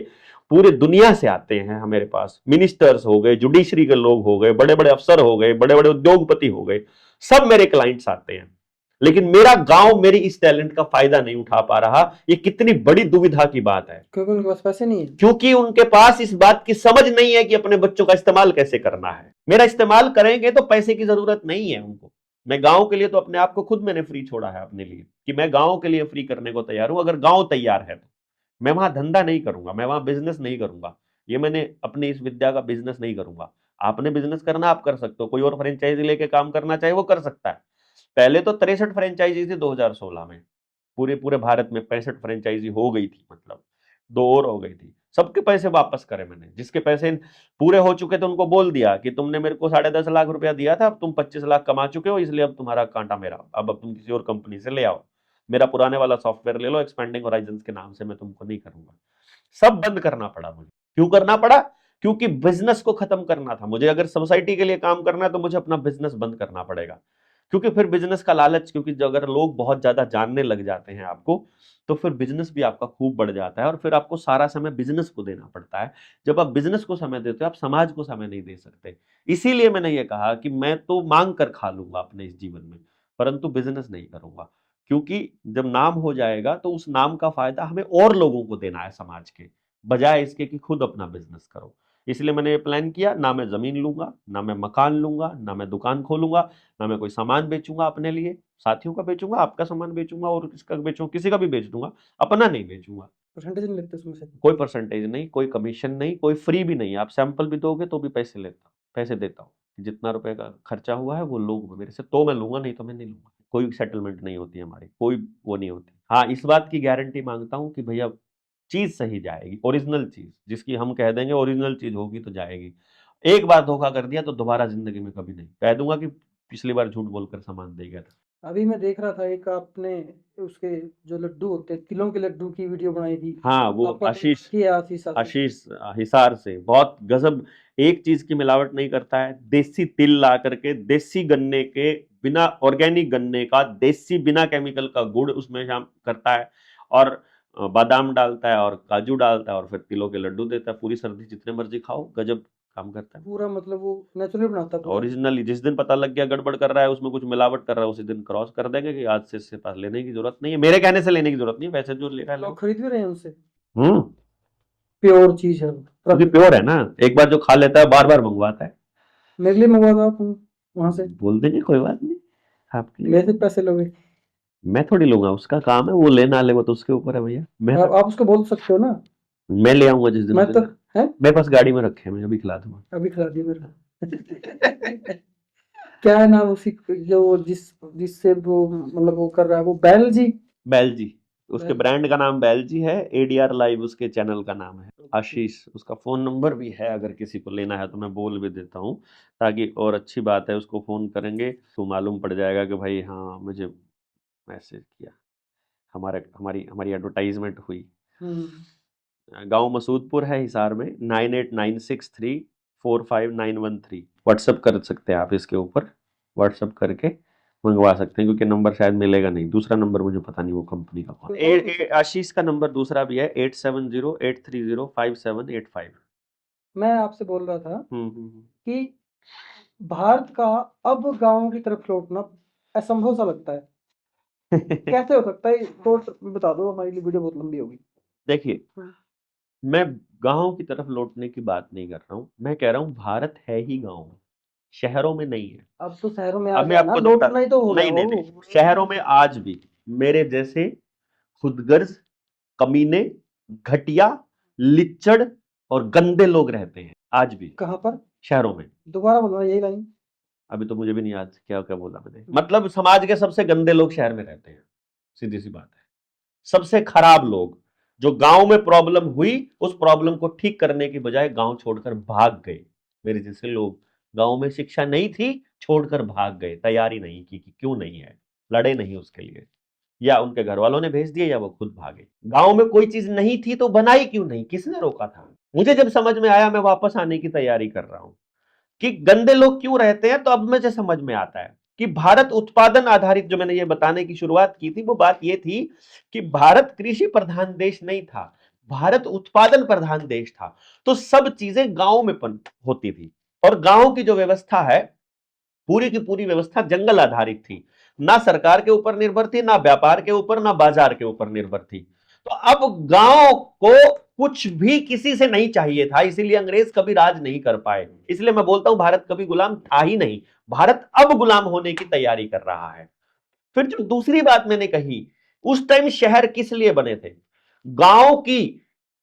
पूरे दुनिया से आते हैं मेरे पास। मिनिस्टर्स हो गए, जुडिशरी के लोग हो गए, बड़े बड़े अफसर हो गए, बड़े बड़े उद्योगपति हो गए, सब मेरे क्लाइंट्स आते हैं। लेकिन मेरा गांव मेरी इस टैलेंट का फायदा नहीं उठा पा रहा, ये कितनी बड़ी दुविधा की बात है। क्योंकि उनके पास पैसे नहीं है। क्योंकि उनके पास इस बात की समझ नहीं है कि अपने बच्चों का इस्तेमाल कैसे करना है। मेरा इस्तेमाल करेंगे तो पैसे की जरूरत नहीं है उनको। मैं गांव के लिए तो अपने आप को खुद मैंने फ्री छोड़ा है अपने लिए, कि मैं गांव के लिए फ्री करने को तैयार हूं। अगर गांव तैयार है तो मैं वहां धंधा नहीं करूंगा, मैं वहां बिजनेस नहीं करूंगा। ये मैंने अपनी इस विद्या का बिजनेस नहीं करूंगा। आपने बिजनेस करना आप कर सकते हो, कोई और फ्रेंचाइजी लेके काम करना चाहे वो कर सकता है। पहले तो 63 फ्रेंचाइजी थी 2016 में, पूरे पूरे भारत में 65 फ्रेंचाइजी हो गई थी, मतलब 2 और हो गई थी। सबके पैसे वापस करे मैंने, जिसके पैसे पूरे हो चुके थे उनको बोल दिया कि तुमने मेरे को 10.5 लाख रुपया दिया था, अब तुम 25 लाख कमा चुके हो, इसलिए अब तुम्हारा कांटा मेरा, अब तुम किसी और कंपनी से ले आओ, मेरा पुराने वाला सॉफ्टवेयर ले लो, एक्सपेंडिंग होराइजन्स के नाम से, मैं तुमको नहीं करूंगा। सब बंद करना पड़ा मुझे। क्यों करना पड़ा? क्योंकि बिजनेस को खत्म करना था मुझे। अगर सोसाइटी के लिए काम करना है तो मुझे अपना बिजनेस बंद करना पड़ेगा, क्योंकि फिर बिजनेस का लालच, क्योंकि अगर लोग बहुत ज्यादा जानने लग जाते हैं आपको, तो फिर बिजनेस भी आपका खूब बढ़ जाता है और फिर आपको सारा समय बिजनेस को देना पड़ता है। जब आप बिजनेस को समय देते हो आप समाज को समय नहीं दे सकते। इसीलिए मैंने ये कहा कि मैं तो मांग कर खा लूंगा अपने इस जीवन में, परंतु बिजनेस नहीं करूंगा, क्योंकि जब नाम हो जाएगा तो उस नाम का फायदा हमें और लोगों को देना है समाज के, बजाय इसके कि खुद अपना बिजनेस करो। इसलिए मैंने ये प्लान किया, ना मैं जमीन लूंगा, ना मैं मकान लूंगा, ना मैं दुकान खोलूंगा, ना मैं कोई सामान बेचूंगा अपने लिए, साथियों का बेचूंगा, आपका सामान बेचूंगा और किसका बेचूंगा, किसी का भी बेच दूंगा, अपना नहीं बेचूंगा। परसेंटेज नहीं लगते उसमें से? कोई परसेंटेज नहीं, कोई कमीशन नहीं, कोई फ्री भी नहीं। आप सैंपल भी दोगे तो भी पैसे देता हूँ। जितना रुपए का खर्चा हुआ है वो लोग मेरे से, तो मैं लूंगा, नहीं तो मैं नहीं लूंगा। कोई सेटलमेंट नहीं होती हमारी, कोई वो नहीं होती। हाँ, इस बात की गारंटी मांगता हूँ कि भैया चीज सही जाएगी, ओरिजिनल चीज जिसकी हम कह देंगे ओरिजिनल चीज होगी तो जाएगी। एक बार धोखा कर दिया तो दोबारा जिंदगी में कभी नहीं। कह दूंगा कि पिछली बार झूठ बोलकर सामान दे गया था। अभी मैं देख रहा था एक आपने उसके जो लड्डू होते हैं, तिलों के लड्डू की वीडियो बनाई थी। हाँ, वो आपका आशीष की है आशीष आशीष हिसार से बहुत गजब, एक चीज की मिलावट नहीं करता है। देसी तिल ला करके, देसी गन्ने के, बिना ऑर्गेनिक गन्ने का, देसी बिना केमिकल का गुड़ उसमें शाम करता है, और बादाम डालता है और काजू डालता है, और फिर तिलों के लड्डू देता है। पूरी सर्दी जितने मर्जी खाओ, गजब काम करता है। पूरा मतलब वो नेचुरली बनाता है पूरा। ओरिजिनली जिस दिन पता लग गया गड़बड़ कर रहा है, उसमें कुछ मिलावट कर रहा है, उसी दिन क्रॉस कर देंगे कि आज से इससे पास लेने की जरूरत नहीं है। मेरे कहने से लेने की जरूरत नहीं है, वैसे जो ले रहा है लोग खरीद भी रहे हैं उनसे। हम्म, प्योर चीज है वो, क्योंकि प्राकृतिक। प्योर है ना। एक बार जो खा लेता है बार बार मंगवाता है। मेरे लिए मंगवा दो आप वहां से। बोल देंगे, कोई बात नहीं, आपके लिए। मेरे से पैसे लोगे? मैं थोड़ी लूंगा, उसका काम है, वो लेना ले, वो तो उसके ऊपर है भैया। आप उसको बोल सकते हो ना। मैं ले आऊंगा जिस दिन मैं तो है, मेरे पास गाड़ी में रखे हैं, मैं अभी खिला दूंगा। अभी खिला दिया मेरे। क्या है नाम उसी जो जिससे वो मतलब वो कर रहा है, वो बैल जी? बैल जी, उसके बैल। ब्रांड का नाम बैल जी है। एडीआर लाइव उसके चैनल का नाम है। आशीष, उसका फोन नंबर भी है, अगर किसी को लेना है तो मैं बोल भी देता हूँ, ताकि और अच्छी बात है, उसको फोन करेंगे तो मालूम पड़ जाएगा कि भाई हाँ मुझे मैसेज किया, हमारे हमारी हमारी एडवर्टाइजमेंट हुई। गांव मसूदपुर है हिसार में। 9896345913 व्हाट्सअप कर सकते हैं आप, इसके ऊपर व्हाट्सअप करके मंगवा सकते हैं, क्योंकि नंबर शायद मिलेगा नहीं। दूसरा नंबर मुझे पता नहीं वो कंपनी का कौन। आशीष का नंबर दूसरा भी है, 8708305785। मैं आपसे बोल रहा था कि भारत का अब गांव की तरफ लौटना असंभव सा लगता है। कैसे हो सकता है, सोच बता दो, हमारे लिए वीडियो बहुत लंबी होगी। देखिए, मैं गांव की तरफ लौटने की बात नहीं कर रहा हूँ, मैं कह रहा हूँ भारत है ही गांव में, शहरों में नहीं है। अब तो शहरों में आ अब मैं गया ना, आपको लौटना ही तो हो गया नहीं, वो। शहरों में आज भी मेरे जैसे खुदगर्ज, कमीने, घटिया, लिच्चड़ और गंदे लोग रहते हैं आज भी। कहाँ पर? शहरों में। दोबारा बोलना यही लाइन। अभी तो मुझे भी नहीं याद क्या क्या बोला मैंने। मतलब समाज के सबसे गंदे लोग शहर में रहते हैं, सीधी सी बात है। सबसे खराब लोग, जो गांव में प्रॉब्लम हुई, उस प्रॉब्लम को ठीक करने की बजाय गांव छोड़कर भाग गए। मेरे जैसे लोग, गांव में शिक्षा नहीं थी, छोड़कर भाग गए, तैयारी नहीं की कि क्यों नहीं है, लड़े नहीं उसके लिए, या उनके घर वालों ने भेज दिए या वो खुद भागे। गांव में कोई चीज नहीं थी तो बनाई क्यों नहीं, किसने रोका था? मुझे जब समझ में आया, मैं वापस आने की तैयारी कर रहा हूं कि गंदे लोग क्यों रहते हैं, तो अब मुझे समझ में आता है कि भारत उत्पादन आधारित, जो मैंने ये बताने की शुरुआत की थी, वो बात ये थी कि भारत कृषि प्रधान देश नहीं था, भारत उत्पादन प्रधान देश था। तो सब चीजें गांव में होती थी, और गांव की जो व्यवस्था है, पूरी की पूरी व्यवस्था जंगल आधारित थी, ना सरकार के ऊपर निर्भर थी, ना व्यापार के ऊपर, ना बाजार के ऊपर निर्भर थी। तो अब गांव को कुछ भी किसी से नहीं चाहिए था, इसीलिए अंग्रेज कभी राज नहीं कर पाए। इसलिए मैं बोलता हूं भारत कभी गुलाम था ही नहीं, भारत अब गुलाम होने की तैयारी कर रहा है। फिर जो दूसरी बात मैंने कही, उस टाइम शहर किस लिए बने थे? गांव की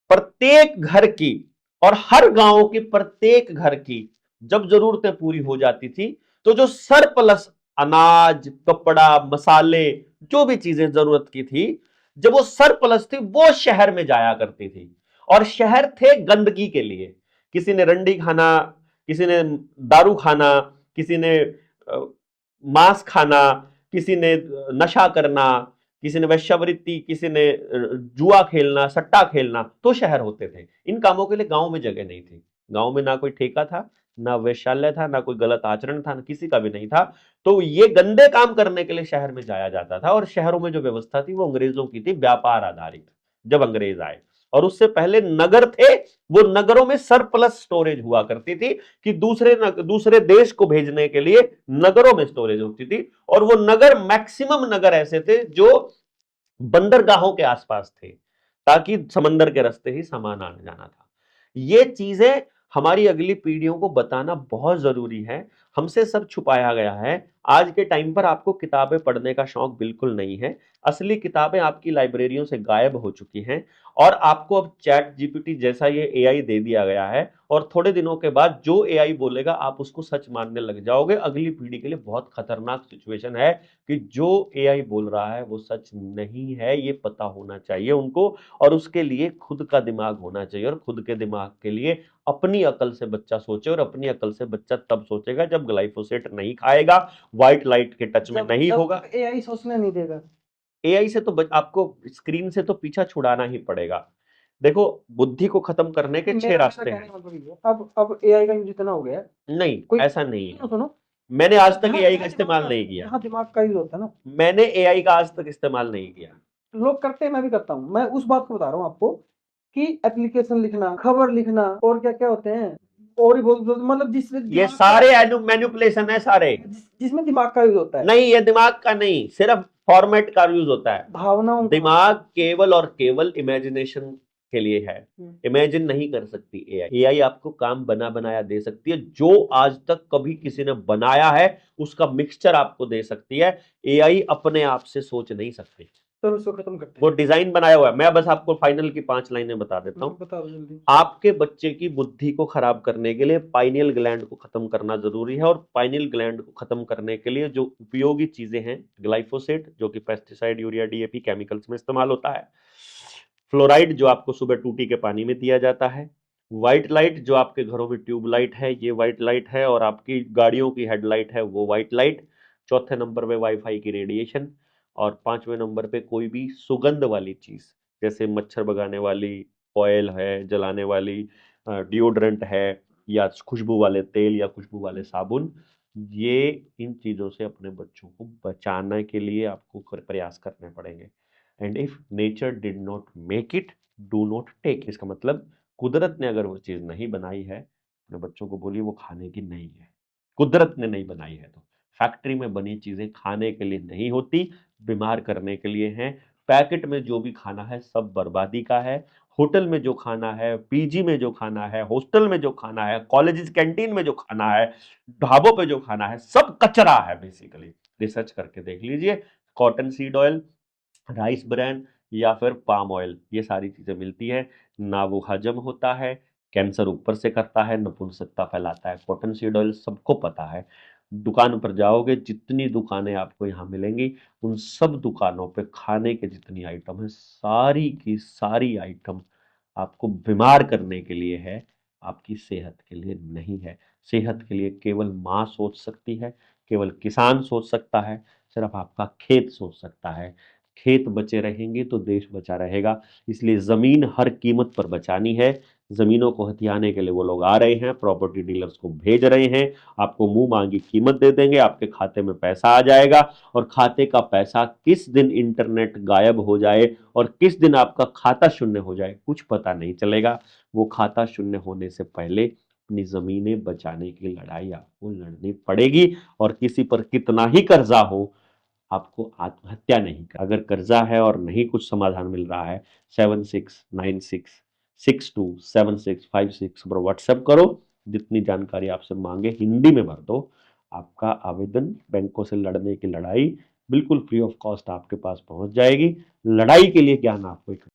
प्रत्येक घर की, और हर गांव के प्रत्येक घर की जब जरूरतें पूरी हो जाती थी, तो जो सरप्लस अनाज, कपड़ा, मसाले, जो भी चीजें जरूरत की थी, जब वो सरप्लस थी, वो शहर में जाया करती थी। और शहर थे गंदगी के लिए। किसी ने रंडी खाना, किसी ने दारू खाना, किसी ने मांस खाना, किसी ने नशा करना, किसी ने वैश्यावृत्ति, किसी ने जुआ खेलना, सट्टा खेलना, तो शहर होते थे। इन कामों के लिए गांव में जगह नहीं थी। गांव में ना कोई ठेका था, ना वैश्यालय था, ना कोई गलत आचरण था, ना किसी का भी नहीं था। तो ये गंदे काम करने के लिए शहर में जाया जाता था। और शहरों में जो व्यवस्था थी वो अंग्रेजों की थी, व्यापार आधारित। जब अंग्रेज आए, और उससे पहले नगर थे, वो नगरों में सरप्लस स्टोरेज हुआ करती थी कि दूसरे देश को भेजने के लिए नगरों में स्टोरेज होती थी। और वो नगर, मैक्सिमम नगर ऐसे थे जो बंदरगाहों के आसपास थे, ताकि समंदर के रास्ते ही सामान आने जाना था। ये चीजें हमारी अगली पीढ़ियों को बताना बहुत जरूरी है। हमसे सब छुपाया गया है। आज के टाइम पर आपको किताबें पढ़ने का शौक बिल्कुल नहीं है। असली किताबें आपकी लाइब्रेरियों से गायब हो चुकी हैं और आपको अब चैट जीपीटी जैसा ये एआई दे दिया गया है और थोड़े दिनों के बाद जो एआई बोलेगा आप उसको सच मानने लग जाओगे। अगली पीढ़ी के लिए बहुत खतरनाक सिचुएशन है कि जो एआई बोल रहा है वो सच नहीं है, ये पता होना चाहिए उनको। और उसके लिए खुद का दिमाग होना चाहिए और खुद के दिमाग के लिए अपनी अकल से बच्चा सोचे। और अपनी अकल से बच्चा तब सोचेगा जब ग्लाइफोसेट नहीं खाएगा, व्हाइट लाइट के टच में नहीं होगा। एआई सोचने नहीं देगा। एआई से तो आपको स्क्रीन से तो पीछा छुड़ाना ही पड़ेगा। देखो, बुद्धि को खत्म करने के 6 रास्ते हैं। अब एआई का यूज इतना हो गया है। नहीं, कोई ऐसा नहीं है। सुनो, मैंने आज तक एआई का इस्तेमाल नहीं किया। हाँ, दिमाग का यूज होता है ना। मैंने एआई का आज तक इस्तेमाल नहीं किया। लोग करते हैं, मैं भी करता हूँ। मैं उस बात को बता रहा हूँ आपको कि एप्लीकेशन लिखना, खबर लिखना और क्या क्या होते हैं और भी बहुत मतलब जिसमें ये सारे मैनिपुलेशन है सारे, जिसमें दिमाग का यूज होता है। नहीं, ये दिमाग का नहीं, सिर्फ फॉर्मेट का यूज होता है। भावनाओं, दिमाग केवल और केवल इमेजिनेशन के लिए है। इमेजिन नहीं कर सकती एआई। एआई आपको काम बना बनाया दे सकती है, जो आज तक कभी किसी ने बनाया है उसका मिक्सचर आपको दे सकती है। एआई अपने आप से सोच नहीं सकती। तो उसको खत्म करते हैं। वो डिजाइन बनाया हुआ है। मैं बस आपको फाइनल की 5 लाइनें बता देता हूँ। बता दो जल्दी। आपके बच्चे की बुद्धि को खराब करने के लिए पाइनियल ग्लैंड को खत्म करना जरूरी है। और पाइनियल ग्लैंड को खत्म करने के लिए जो उपयोगी चीजें हैं, ग्लाइफोसेट जो कि पेस्टिसाइड, यूरिया, डीएपी केमिकल्स में इस्तेमाल होता है, फ्लोराइड जो आपको सुबह टूटी के पानी में दिया जाता है, व्हाइट लाइट जो आपके घरों में ट्यूब लाइट है ये व्हाइट लाइट है, और आपकी गाड़ियों की हेडलाइट है वो व्हाइट लाइट। चौथे नंबर पे वाईफाई की रेडिएशन, और 5वें नंबर पे कोई भी सुगंध वाली चीज जैसे मच्छर भगाने वाली ऑयल है, जलाने वाली डिओड्रेंट है, या खुशबू वाले तेल या खुशबू वाले साबुन। ये इन चीजों से अपने बच्चों को बचाने के लिए आपको प्रयास करने पड़ेंगे। And if nature did not make it, do not take. इसका मतलब कुदरत ने अगर वो चीज नहीं बनाई है, अपने बच्चों को बोलिए वो खाने की नहीं है। कुदरत ने नहीं बनाई है तो फैक्ट्री में बनी चीजें खाने के लिए नहीं होती, बीमार करने के लिए हैं। पैकेट में जो भी खाना है सब बर्बादी का है। होटल में जो खाना है, पीजी में जो खाना है, हॉस्टल में जो खाना है, कॉलेज कैंटीन में जो खाना है, ढाबों पे जो खाना है, सब कचरा है बेसिकली। रिसर्च करके देख लीजिए। Cotton seed oil, rice bran या फिर पाम ऑयल, ये सारी चीजें मिलती है ना। वो हजम होता है, कैंसर ऊपर से करता है, नपुंसकता फैलाता है। कॉटन सीड ऑयल सबको पता है। दुकान पर जाओगे, जितनी दुकानें आपको यहाँ मिलेंगी उन सब दुकानों पे खाने के जितनी आइटम है, सारी की सारी आइटम आपको बीमार करने के लिए है, आपकी सेहत के लिए नहीं है। सेहत के लिए केवल माँ सोच सकती है, केवल किसान सोच सकता है, सिर्फ आपका खेत सोच सकता है। खेत बचे रहेंगे तो देश बचा रहेगा। इसलिए जमीन हर कीमत पर बचानी है। जमीनों को हथियाने के लिए वो लोग आ रहे हैं, प्रॉपर्टी डीलर्स को भेज रहे हैं, आपको मुंह मांगी कीमत दे देंगे, आपके खाते में पैसा आ जाएगा। और खाते का पैसा किस दिन इंटरनेट गायब हो जाए और किस दिन आपका खाता शून्य हो जाए कुछ पता नहीं चलेगा। वो खाता शून्य होने से पहले अपनी जमीनें बचाने की लड़ाई आपको लड़नी पड़ेगी। और किसी पर कितना ही कर्जा हो, आपको आत्महत्या नहीं कर। अगर कर्जा है और नहीं कुछ समाधान मिल रहा है, 7696627656 पर व्हाट्सएप करो। जितनी जानकारी आपसे मांगे हिंदी में भर दो। आपका आवेदन बैंकों से लड़ने की लड़ाई बिल्कुल फ्री ऑफ कॉस्ट आपके पास पहुंच जाएगी। लड़ाई के लिए ज्ञान आपको